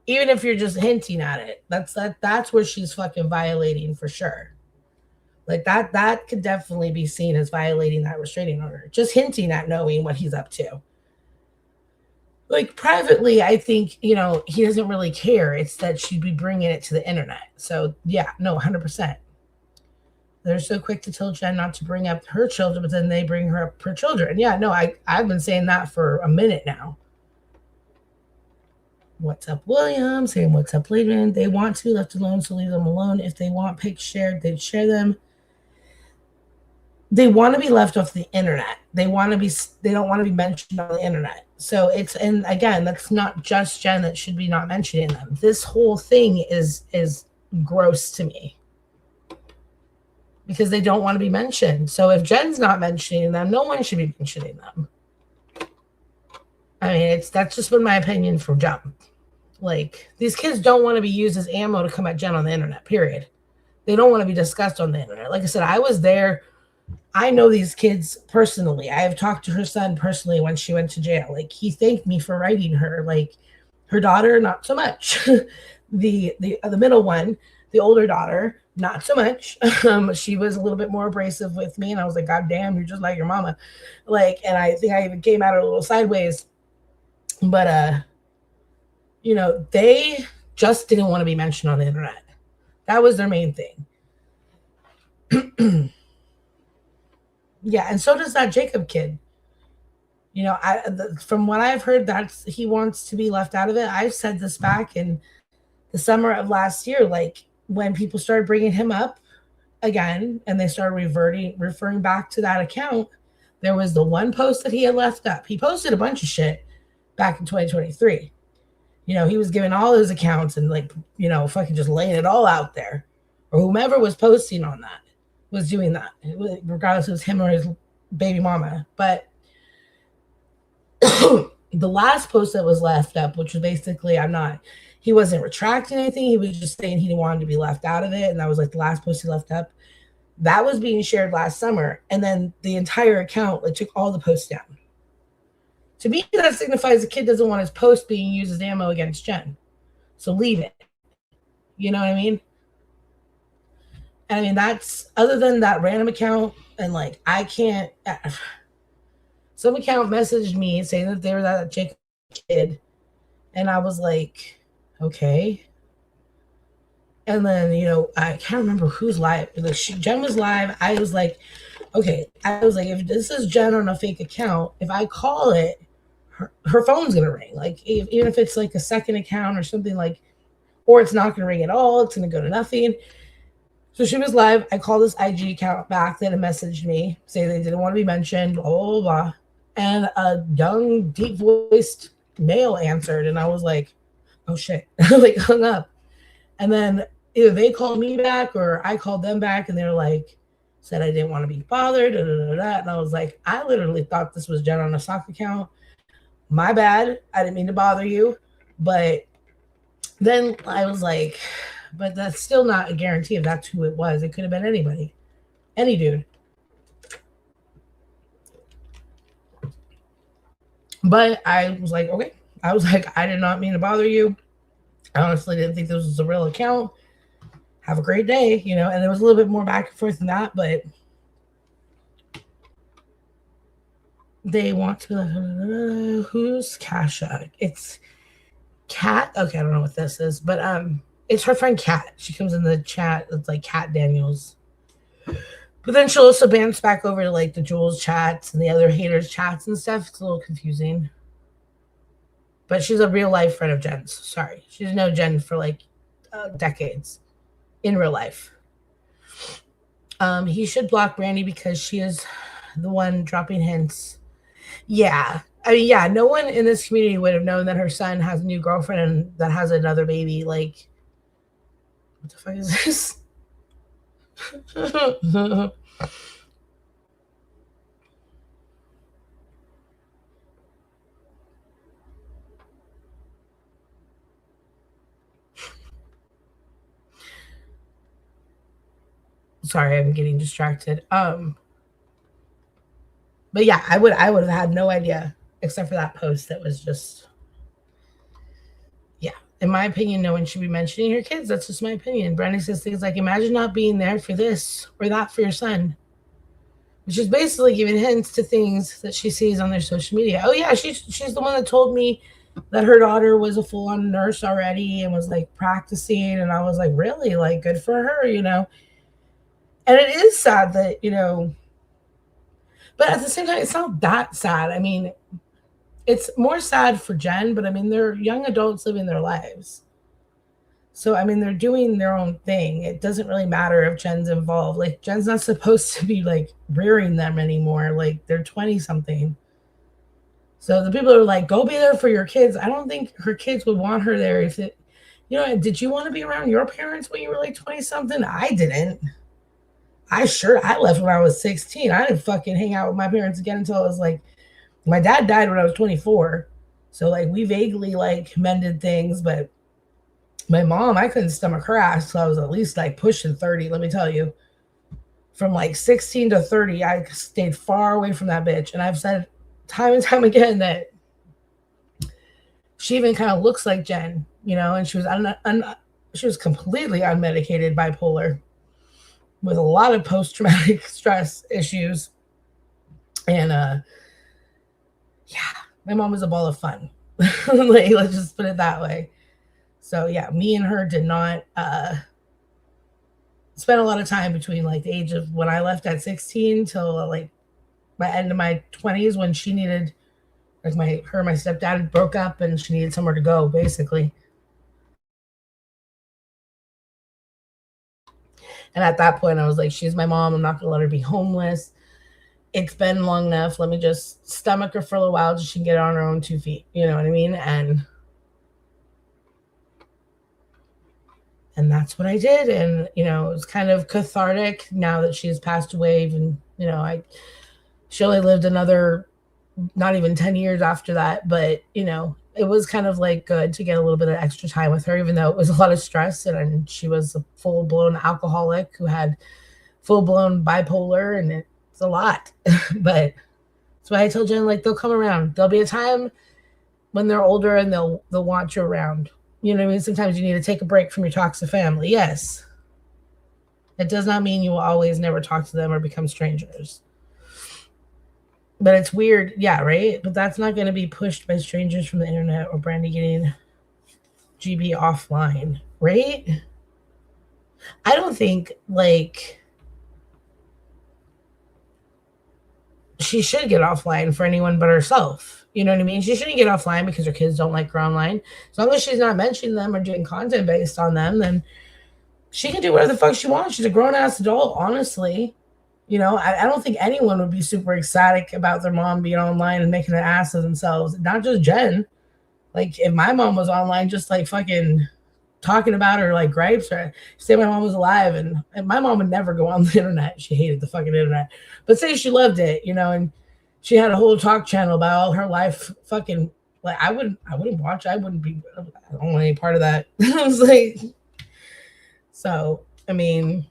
Even if you're just hinting at it, that's where she's fucking violating for sure. Like, that could definitely be seen as violating that restraining order. Just hinting at knowing what he's up to. Like, privately, I think, you know, he doesn't really care. It's that she'd be bringing it to the internet. So, yeah, no, 100%. They're so quick to tell Jen not to bring up her children, but then they bring her up her children. Yeah, no, I've been saying that for a minute now. What's up, William? Saying what's up, Layden? They want to be left alone, so leave them alone. If they want pics shared, they'd share them. They want to be left off the internet. They don't want to be mentioned on the internet. So and again, that's not just Jen that should be not mentioning them. This whole thing is gross to me. Because they don't want to be mentioned. So if Jen's not mentioning them, no one should be mentioning them. I mean, that's just been my opinion from jump. Like, these kids don't want to be used as ammo to come at Jen on the internet, period. They don't want to be discussed on the internet. Like I said, I was there. I know these kids personally. I have talked to her son personally when she went to jail. Like, he thanked me for writing her. Like, her daughter, not so much. the middle one, the older daughter, not so much. She was a little bit more abrasive with me, and I was like, God damn, you're just like your mama. Like, and I think I even came at her a little sideways. But you know, they just didn't want to be mentioned on the internet. That was their main thing. Yeah, and so does that Jacob kid. You know, from what I've heard, he wants to be left out of it. I've said this back in the summer of last year, like, when people started bringing him up again and they started referring back to that account, there was the one post that he had left up. He posted a bunch of shit back in 2023. You know, he was giving all his accounts and, like, you know, fucking just laying it all out there. Or whomever was posting on that was doing that, regardless if it was him or his baby mama. But the last post that was left up, which was basically, he wasn't retracting anything. He was just saying he wanted to be left out of it. And that was like the last post he left up. That was being shared last summer. And then the entire account, took all the posts down. To me, that signifies the kid doesn't want his post being used as ammo against Jen. So leave it. You know what I mean? And I mean, that's other than that random account, and like, I can't. Some account messaged me saying that they were that Jacob kid. And I was like, okay. And then, I can't remember who's live. Jen was live. I was like, okay. I was like, if this is Jen on a fake account, if I call it, her phone's going to ring. Like, even if it's like a second account or something like, or it's not going to ring at all, it's going to go to nothing. So she was live. I called this IG account back that had messaged me saying they didn't want to be mentioned, blah, blah, blah. And a young, deep-voiced male answered. And I was like, oh, shit. Like, hung up. And then either they called me back or I called them back, and they were like, said I didn't want to be bothered. Da, da, da, da. And I was like, I literally thought this was Jen on a sock account. My bad. I didn't mean to bother you. But then I was like, but that's still not a guarantee if that's who it was. It could have been anybody. Any dude. But I was like, okay. I was like, I did not mean to bother you. I honestly didn't think this was a real account. Have a great day, and there was a little bit more back and forth than that, but they want to be like, who's Kasha? It's Kat. Okay, I don't know what this is, but it's her friend Kat. She comes in the chat. It's like Kat Daniels. But then she'll also bounce back over to like the Jules chats and the other haters chats and stuff. It's a little confusing. But she's a real life friend of Jen's. Sorry. She's known Jen for like decades in real life. He should block Brandy because she is the one dropping hints. Yeah. I mean, yeah, no one in this community would have known that her son has a new girlfriend and that has another baby. Like, what the fuck is this? Sorry, I'm getting distracted. But yeah, I would have had no idea except for that post that was just, yeah. In my opinion, no one should be mentioning your kids. That's just my opinion. Brandy says things like, imagine not being there for this or that for your son. Which is basically giving hints to things that she sees on their social media. Oh yeah, she's the one that told me that her daughter was a full-on nurse already and was like practicing. And I was like, really? Like, good for her, And it is sad that, but at the same time, it's not that sad. I mean, it's more sad for Jen, but I mean, they're young adults living their lives. So, I mean, they're doing their own thing. It doesn't really matter if Jen's involved. Like, Jen's not supposed to be, like, rearing them anymore. Like, they're 20-something. So the people are like, go be there for your kids. I don't think her kids would want her there if it, did you want to be around your parents when you were, like, 20-something? I didn't. I left when I was 16. I didn't fucking hang out with my parents again until I was, like, my dad died when I was 24. So, like, we vaguely, like, mended things, but my mom, I couldn't stomach her ass till I was at least like pushing 30, let me tell you. From like 16 to 30, I stayed far away from that bitch. And I've said time and time again that she even kind of looks like Jen, and she was completely unmedicated bipolar with a lot of post-traumatic stress issues. And yeah, my mom was a ball of fun. Like, let's just put it that way. So yeah, me and her did not spend a lot of time between like the age of when I left at 16 till like my end of my 20s when she needed, like my stepdad broke up and she needed somewhere to go, basically. And at that point I was like, she's my mom. I'm not gonna let her be homeless. It's been long enough. Let me just stomach her for a little while so she can get on her own 2 feet. You know what I mean? And that's what I did. And, it was kind of cathartic now that she's passed away. And, she only lived another, not even 10 years after that. But, it was kind of like good to get a little bit of extra time with her, even though it was a lot of stress. And she was a full-blown alcoholic who had full-blown bipolar. And it's a lot. But That's why I tell Jen, like, they'll come around. There'll be a time when they're older and they'll want you around. You know what I mean? Sometimes you need to take a break from your toxic family. Yes. It does not mean you will always never talk to them or become strangers. But it's weird. Yeah, right? But that's not going to be pushed by strangers from the internet or Brandy getting GB offline, right? I don't think, like, she should get offline for anyone but herself. You know what I mean? She shouldn't get offline because her kids don't like her online. As long as she's not mentioning them or doing content based on them, then she can do whatever the fuck she wants. She's a grown-ass adult, honestly. You know, I don't think anyone would be super ecstatic about their mom being online and making an ass of themselves. Not just Jen. Like, if my mom was online just, like, fucking talking about her, like, gripes, or say my mom was alive, and my mom would never go on the internet. She hated the fucking internet. But say she loved it, you know, and she had a whole talk channel about all her life fucking, like, I wouldn't watch. I don't want any part of that. I was like, so, I mean,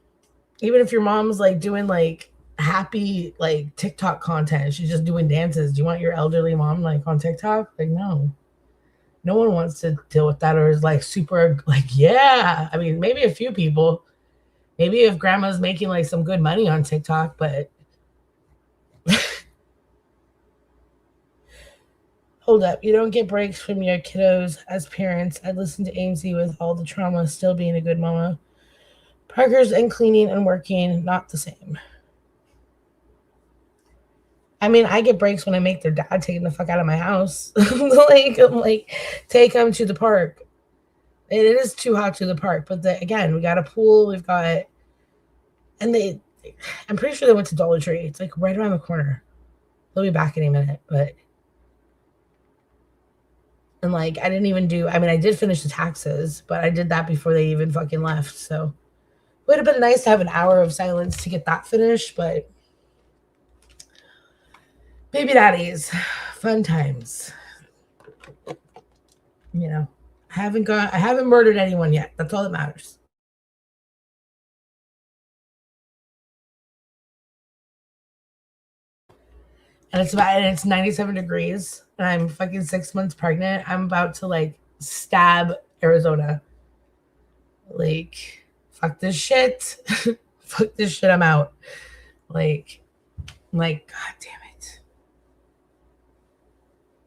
even if your mom's, like, doing, like, happy, like, TikTok content, she's just doing dances, do you want your elderly mom, like, on TikTok? Like, no. No one wants to deal with that, or is, like, super, like, yeah. I mean, maybe a few people. Maybe if grandma's making, like, some good money on TikTok, but hold up. You don't get breaks from your kiddos as parents. I listened to AMC with all the trauma, still being a good mama. Parker's and cleaning and working, not the same. I mean, I get breaks when I make their dad taking the fuck out of my house. I'm like, take them to the park. It is too hot to the park, but again, we got a pool. We've got, and I'm pretty sure they went to Dollar Tree. It's like right around the corner. They'll be back in a minute, but, and like, I did finish the taxes, but I did that before they even fucking left. So it would have been nice to have an hour of silence to get that finished, but baby daddies, fun times. You know, I haven't murdered anyone yet. That's all that matters. And it's 97 degrees and I'm fucking 6 months pregnant. I'm about to, like, stab Arizona. Like, fuck this shit. Fuck this shit. I'm out. Like, God damn it.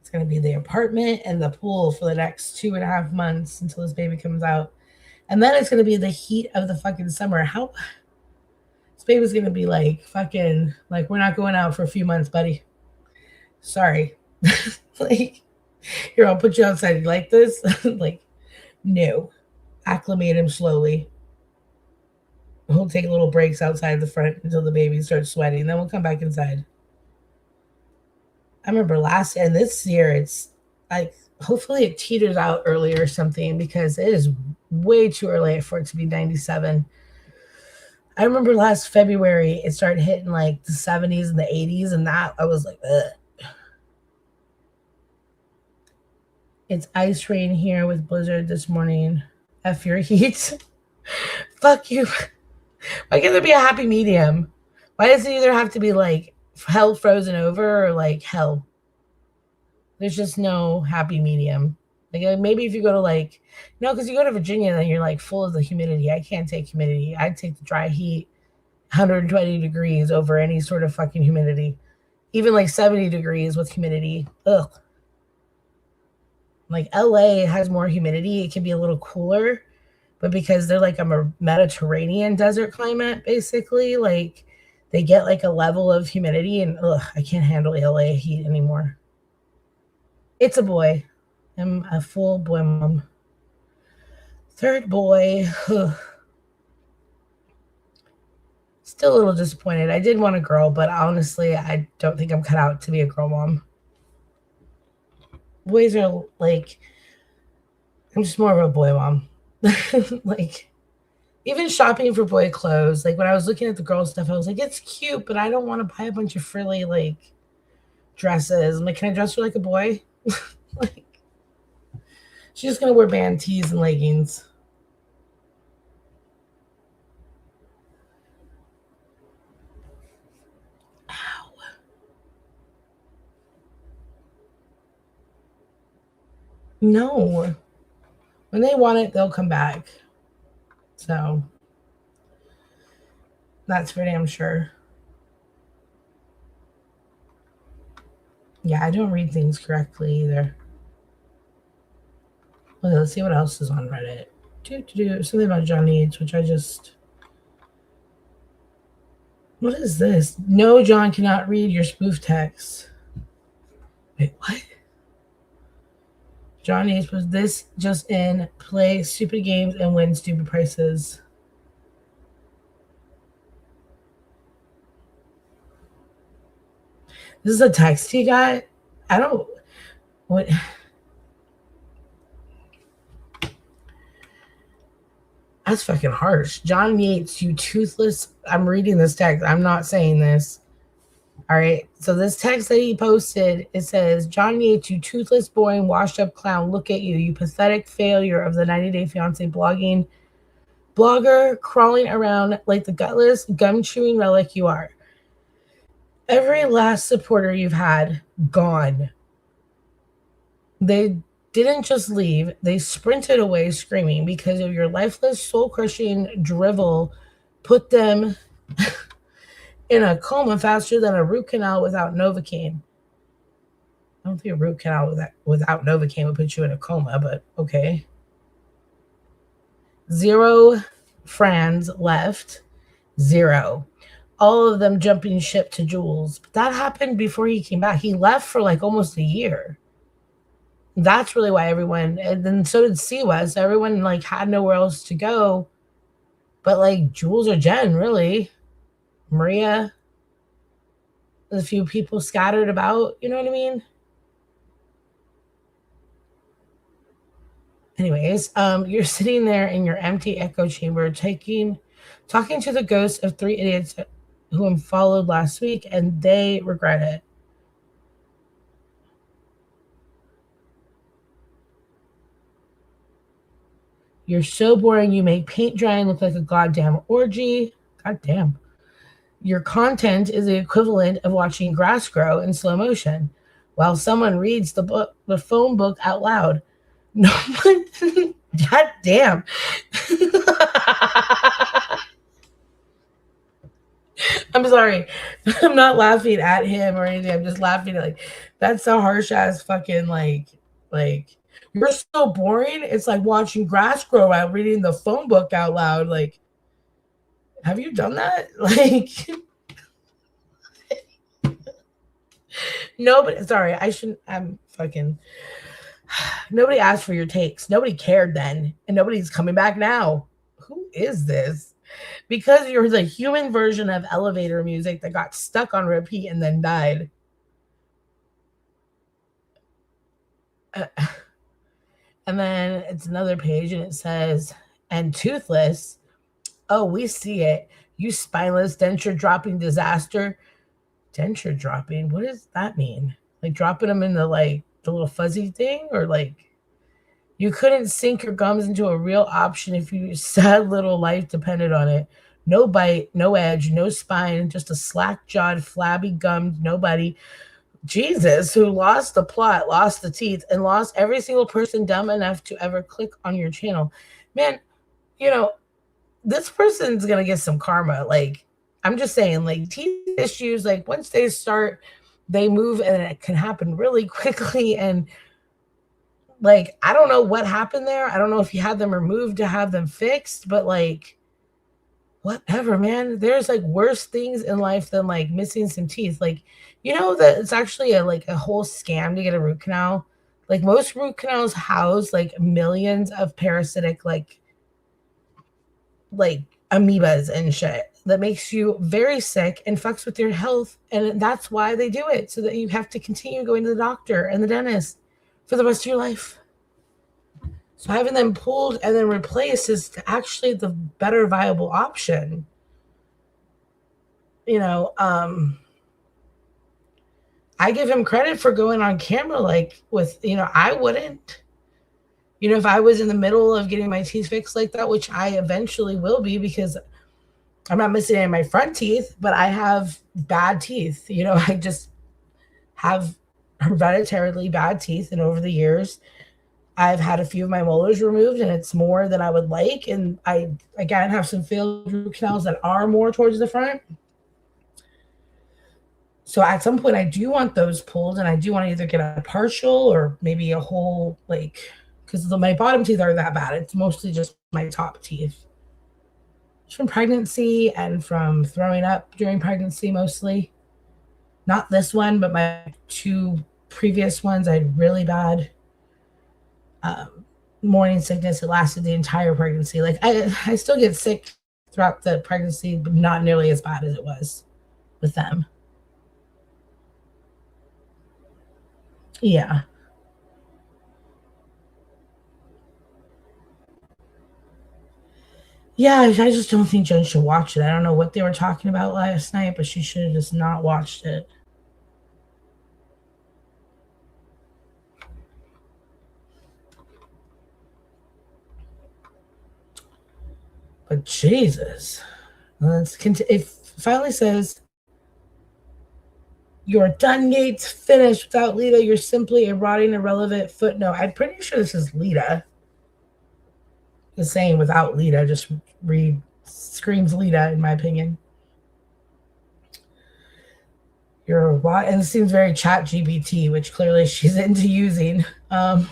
It's going to be the apartment and the pool for the next 2.5 months until this baby comes out. And then it's going to be the heat of the fucking summer. This baby's going to be like, fucking, like, we're not going out for a few months, buddy. Sorry. Like, here, I'll put you outside. You like this? Like, no. Acclimate him slowly. We'll take little breaks outside the front until the baby starts sweating. Then we'll come back inside. I remember and this year, it's like, hopefully it teeters out earlier or something, because it is way too early for it to be 97. I remember last February, it started hitting like the 70s and the 80s, and that I was like, ugh. It's ice rain here with blizzard this morning. F your heat. Fuck you. Why can't there be a happy medium? Why does it either have to be like hell frozen over or like hell? There's just no happy medium. Like, maybe if you go to like, no, because you go to Virginia, then you're like full of the humidity. I can't take humidity. I'd take the dry heat, 120 degrees over any sort of fucking humidity. Even like 70 degrees with humidity. Ugh. Like, LA has more humidity. It can be a little cooler, but because they're like a Mediterranean desert climate, basically, like, they get like a level of humidity, and I can't handle LA heat anymore. It's a boy. I'm a full boy mom. Third boy. Still a little disappointed. I did want a girl, but honestly, I don't think I'm cut out to be a girl mom. Boys are like, I'm just more of a boy mom. Like, even shopping for boy clothes, like when I was looking at the girl stuff, I was like, it's cute, but I don't want to buy a bunch of frilly like dresses. I'm like, can I dress her like a boy? Like, she's just gonna wear band tees and leggings. Ow. No. When they want it, they'll come back. So that's for damn sure. Yeah, I don't read things correctly either. Okay, let's see what else is on Reddit. Something about John Eads, which I just... What is this? No, John cannot read your spoof text. Wait, what? John Eads was this just in, play stupid games and win stupid prices. This is a text he got? I don't... What... That's fucking harsh. John Yates, you toothless... I'm reading this text. I'm not saying this. All right. So this text that he posted, it says, John Yates, you toothless, boring, washed-up clown. Look at you. You pathetic failure of the 90 Day Fiancé blogger crawling around like the gutless, gum-chewing relic you are. Every last supporter you've had, gone. They didn't just leave. They sprinted away screaming because of your lifeless, soul-crushing drivel put them in a coma faster than a root canal without Novocaine. I don't think a root canal without Novocaine would put you in a coma, but okay. 0 friends left. 0. All of them jumping ship to Jules. But that happened before he came back. He left for like almost a year. That's really why everyone, and then so did C-West. Everyone like had nowhere else to go. But like Jules or Jen, really. Maria. A few people scattered about, you know what I mean? Anyways, you're sitting there in your empty echo chamber talking to the ghosts of 3 idiots who followed last week, and they regret it. You're so boring, you make paint drying look like a goddamn orgy. Goddamn. Your content is the equivalent of watching grass grow in slow motion while someone reads the phone book out loud. No one... God damn. I'm sorry. I'm not laughing at him or anything. I'm just laughing at like, that's a harsh ass fucking like you're so boring. It's like watching grass grow out reading the phone book out loud. Like, have you done that? Like, no, but sorry, I shouldn't. I'm fucking. Nobody asked for your takes. Nobody cared then, and nobody's coming back now. Who is this? Because you're the human version of elevator music that got stuck on repeat and then died. And then it's another page and it says, and toothless. Oh, we see it. You spineless denture dropping disaster. Denture dropping? What does that mean? Like dropping them in the like the little fuzzy thing, or like you couldn't sink your gums into a real option if your sad little life depended on it. No bite, no edge, no spine, just a slack-jawed, flabby-gummed nobody. Jesus, who lost the plot, lost the teeth, and lost every single person dumb enough to ever click on your channel. Man, you know, this person's going to get some karma. Like, I'm just saying, like, teeth issues, like, once they start, they move, and it can happen really quickly. And, like, I don't know what happened there. I don't know if you had them removed to have them fixed, but, like, whatever, man. There's, like, worse things in life than, like, missing some teeth. Like, you know that it's actually a whole scam to get a root canal. Like, most root canals house, like, millions of parasitic, like amoebas and shit that makes you very sick and fucks with your health. And that's why they do it, so that you have to continue going to the doctor and the dentist for the rest of your life. So having them pulled and then replaced is actually the better viable option. You know, I give him credit for going on camera, like with, you know, I wouldn't. You know, if I was in the middle of getting my teeth fixed like that, which I eventually will be, because I'm not missing any of my front teeth, but I have bad teeth. You know, I just have hereditarily bad teeth. And over the years, I've had a few of my molars removed, and it's more than I would like. And I, again, have some failed root canals that are more towards the front. So at some point, I do want those pulled, and I do want to either get a partial or maybe a whole, like, because my bottom teeth are that bad. It's mostly just my top teeth. It's from pregnancy and from throwing up during pregnancy mostly. Not this one, but my 2 previous ones, I had really bad morning sickness. It lasted the entire pregnancy. Like, I still get sick throughout the pregnancy, but not nearly as bad as it was with them. Yeah. Yeah, I just don't think Jen should watch it. I don't know what they were talking about last night, but she should have just not watched it. But Jesus. It finally says, "You're done, Gates. Finished. Without Lita, you're simply a rotting, irrelevant footnote." I'm pretty sure this is Lita. The saying without Lita just screams Lita, in my opinion. You're a lot, and it seems very chat GPT, which clearly she's into using. Because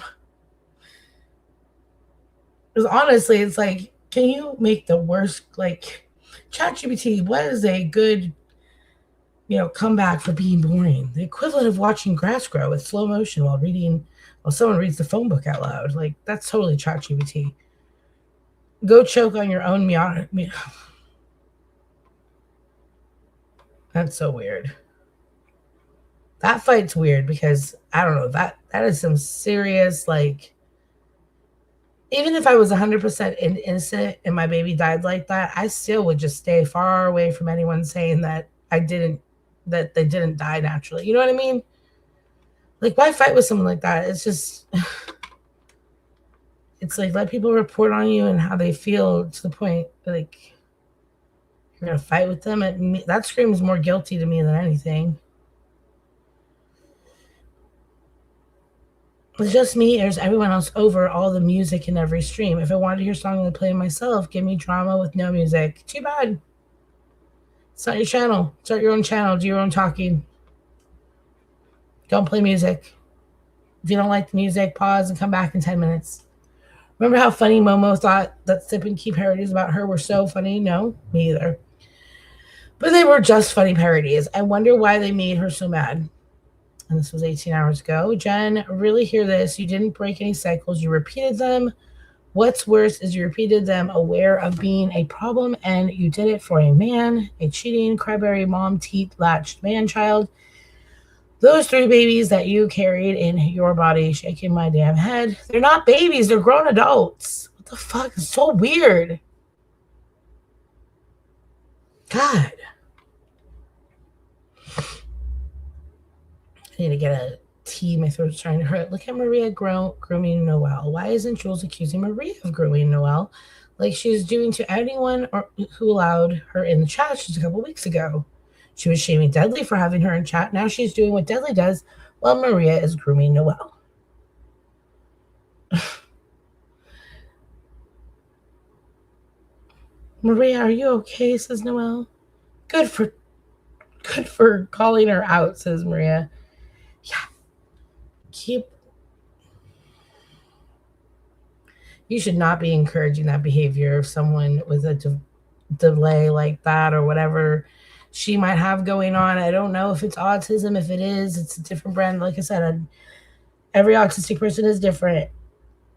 honestly, it's like, can you make the worst, like, chat GPT, what is a good, comeback for being boring? The equivalent of watching grass grow with slow motion while someone reads the phone book out loud. Like, that's totally chat GPT. Go choke on your own That's so weird. That fight's weird because, I don't know, that is some serious, like, even if I was 100% innocent and my baby died like that, I still would just stay far away from anyone saying that they didn't die naturally. You know what I mean? Like, why fight with someone like that? It's just, it's like, let people report on you and how they feel to the point, like, you're going to fight with them. That screams more guilty to me than anything. It's just me, or is everyone else over all the music in every stream? If I wanted to hear songs to play myself, give me drama with no music. Too bad. It's not your channel. Start your own channel. Do your own talking. Don't play music. If you don't like the music, pause and come back in 10 minutes. Remember how funny Momo thought that Sip and Key parodies about her were so funny? No, me either. But they were just funny parodies. I wonder why they made her so mad. And this was 18 hours ago. Jen, really hear this. You didn't break any cycles. You repeated them. What's worse is you repeated them aware of being a problem, and you did it for a man, a cheating, cryberry, mom, teeth, latched man-child. Those 3 babies that you carried in your body, shaking my damn head. They're not babies. They're grown adults. What the fuck? It's so weird. God. I need to get a tea. My throat's trying to hurt. Look at Maria grooming Noelle. Why isn't Jules accusing Maria of grooming Noelle like she's doing to anyone who allowed her in the chat just a couple weeks ago? She was shaming Deadly for having her in chat. Now she's doing what Deadly does while Maria is grooming Noelle. Maria, are you okay? Says Noelle. Good for calling her out, says Maria. Yeah. You should not be encouraging that behavior of someone with a delay like that or whatever she might have going on. I don't know if it's autism. If it is, it's a different brand. Like I said, every autistic person is different.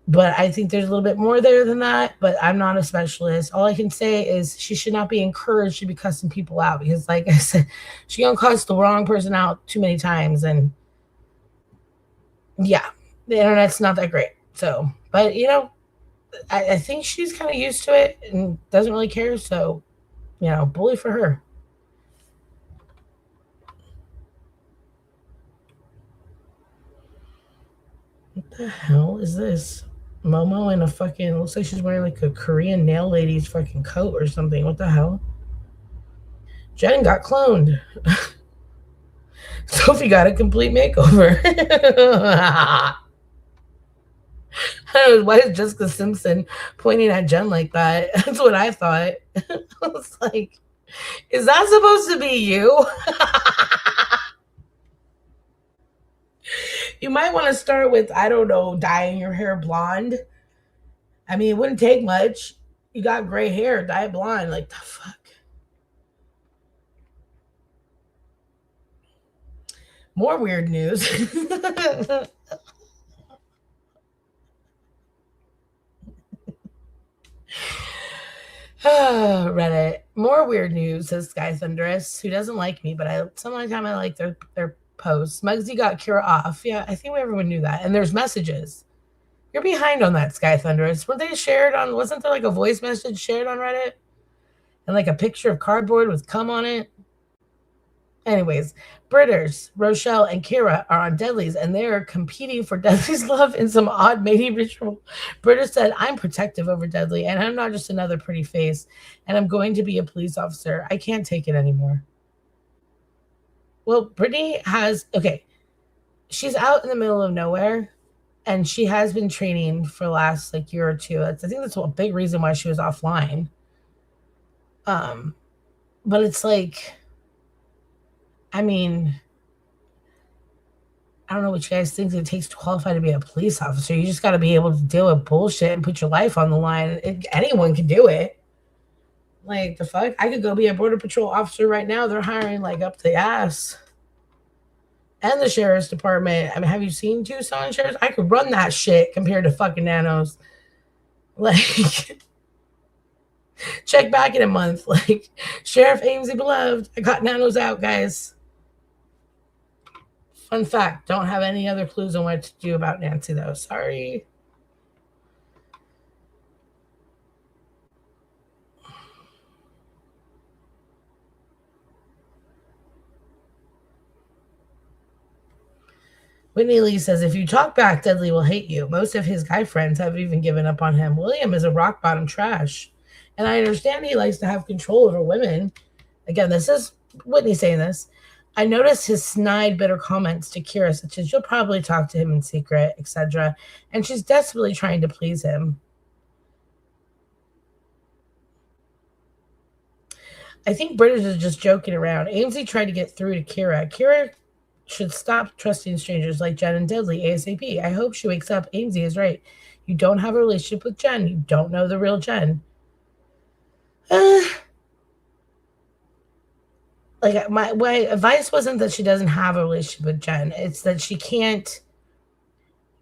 But I think there's a little bit more there than that. But I'm not a specialist. All I can say is she should not be encouraged to be cussing people out. Because like I said, she's going to cuss the wrong person out too many times. And yeah, the internet's not that great. So, but I think she's kind of used to it and doesn't really care. So, bully for her. What the hell is this? Momo in a fucking, looks like she's wearing like a Korean nail lady's fucking coat or something. What the hell? Jen got cloned. Sophie got a complete makeover. Why is Jessica Simpson pointing at Jen like that? That's what I thought. I was like, is that supposed to be you? You might want to start with, I don't know, dyeing your hair blonde. I mean, it wouldn't take much. You got gray hair, dye it blonde. Like, the fuck? More weird news. Reddit. More weird news, says Sky Thunderous, who doesn't like me, but sometimes I like their posts. Muggsy got Kira off. Yeah, I think everyone knew that. And there's messages. You're behind on that, Sky Thunderous. Weren't they shared on, wasn't there like a voice message shared on Reddit? And like a picture of cardboard with cum on it? Anyways, Britters, Rochelle, and Kira are on Deadly's, and they're competing for Deadly's love in some odd mating ritual. Britta said, I'm protective over Deadly, and I'm not just another pretty face, and I'm going to be a police officer. I can't take it anymore. Well, Brittany has, okay, she's out in the middle of nowhere, and she has been training for the last like year or two. I think that's a big reason why she was offline. But it's like, I mean, I don't know what you guys think it takes to qualify to be a police officer. You just got to be able to deal with bullshit and put your life on the line. Anyone can do it. Like, the fuck? I could go be a Border Patrol officer right now. They're hiring, like, up the ass. And the Sheriff's Department. I mean, have you seen Tucson Sheriff's? I could run that shit compared to fucking nanos. Like, check back in a month. Like, Sheriff Amesy Beloved. I got nanos out, guys. Fun fact, don't have any other clues on what to do about Nancy, though. Sorry. Whitney Lee says, if you talk back, Deadly will hate you. Most of his guy friends have even given up on him. William is a rock bottom trash. And I understand he likes to have control over women. Again, this is Whitney saying this. I noticed his snide, bitter comments to Kira, such as, you'll probably talk to him in secret, etc. And she's desperately trying to please him. I think British is just joking around. Amesy tried to get through to Kira. Kira should stop trusting strangers like Jen and Deadly ASAP. I hope she wakes up. Amesy is right. You don't have a relationship with Jen. You don't know the real Jen. Like, my advice wasn't that she doesn't have a relationship with Jen. It's that she can't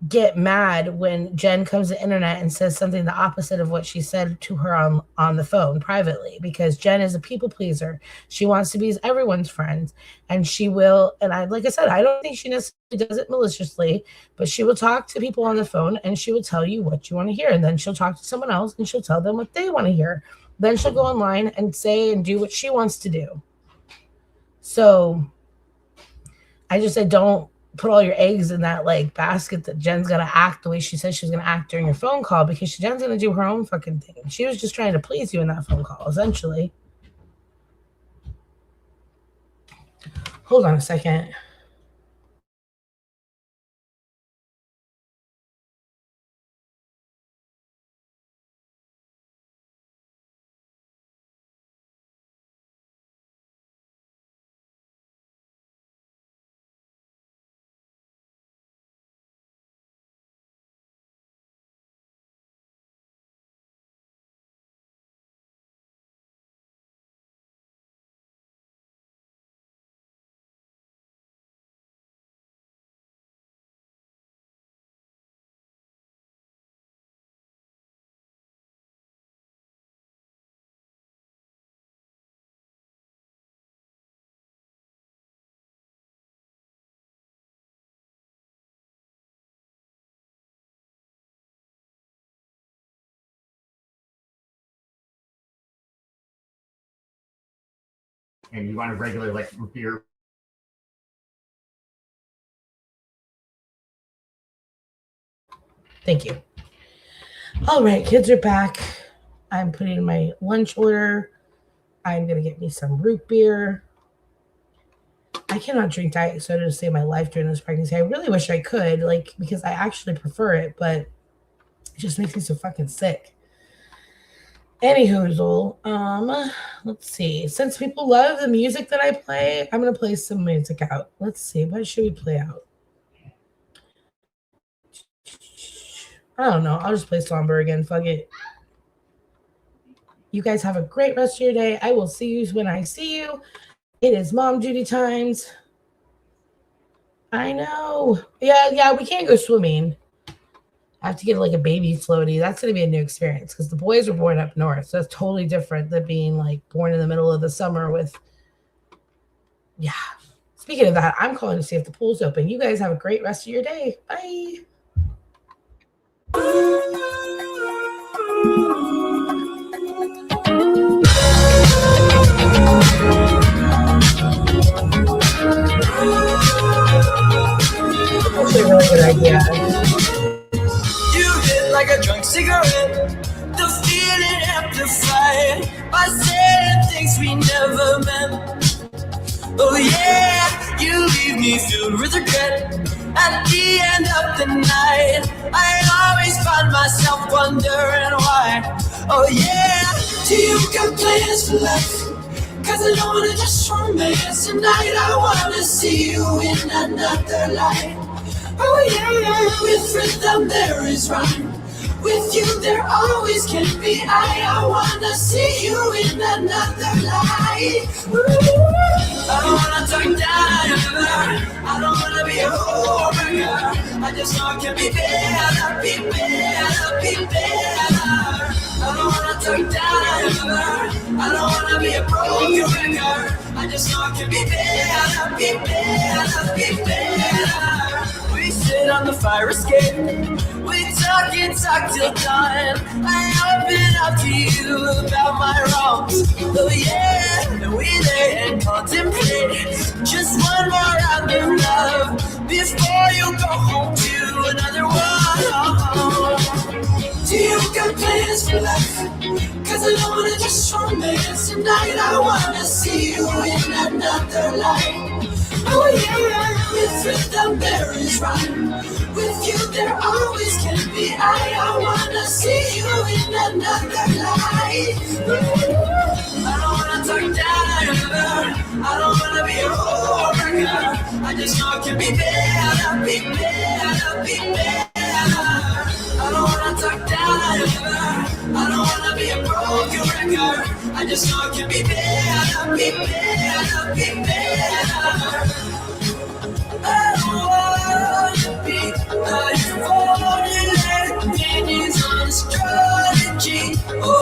get mad when Jen comes to the internet and says something the opposite of what she said to her on the phone privately, because Jen is a people pleaser. She wants to be everyone's friend, and she will, and like I said, I don't think she necessarily does it maliciously, but she will talk to people on the phone and she will tell you what you want to hear, and then she'll talk to someone else and she'll tell them what they want to hear. Then she'll go online and say and do what she wants to do. So I just said, don't put all your eggs in that like basket that Jen's gonna act the way she said she's gonna act during your phone call, because Jen's gonna do her own fucking thing. She was just trying to please you in that phone call, essentially. Hold on a second. And you want a regular like beer. Thank you. All right, kids are back. I'm putting in my lunch order. I'm gonna get me some root beer. I cannot drink diet soda to save my life during this pregnancy. I really wish I could, like, because I actually prefer it, but just makes me so fucking sick. Anywho, let's see. Since people love the music that I play, I'm gonna play some music out. Let's see. What should we play out? I don't know. I'll just play Somber again. Fuck it. You guys have a great rest of your day. I will see you when I see you. It is mom duty times. I know. Yeah, we can't go swimming. I have to get like a baby floaty. That's going to be a new experience because the boys were born up north. So that's totally different than being like born in the middle of the summer with, yeah. Speaking of that, I'm calling to see if the pool's open. You guys have a great rest of your day. Bye. That's a really good idea. You hit like a drunk cigarette, the feeling amplified by saying things we never meant. Oh yeah, you leave me filled with regret. At the end of the night, I always find myself wondering why. Oh yeah, do you got plans for life? Cause I don't wanna just romance tonight. I wanna see you in another light. Oh yeah, with rhythm there is rhyme. With you there always can be I wanna see you in another light. I don't wanna talk down, I don't wanna be a whore. I just know I can be better, be better, be better. I don't wanna talk down, I don't wanna be a broken record. I just know I can be better, be better, be better. We sit on the fire escape, we talk and talk till dawn. I open up to you about my wrongs. Oh yeah, and we lay and contemplate just one more round of love before you go home to another one. Do you got plans for life? Cause I don't wanna just romance tonight. I wanna see you in another light. Oh yeah, with rhythm there is rhyme. With you there always can be I wanna see you in another light. I don't wanna talk down, I don't wanna be a whore. I just know it can be better, be better, be better. I don't wanna talk down, I don't wanna be a broken record. I just know it can be better, be better, be better. I don't wanna be a phony, opinions on astrology.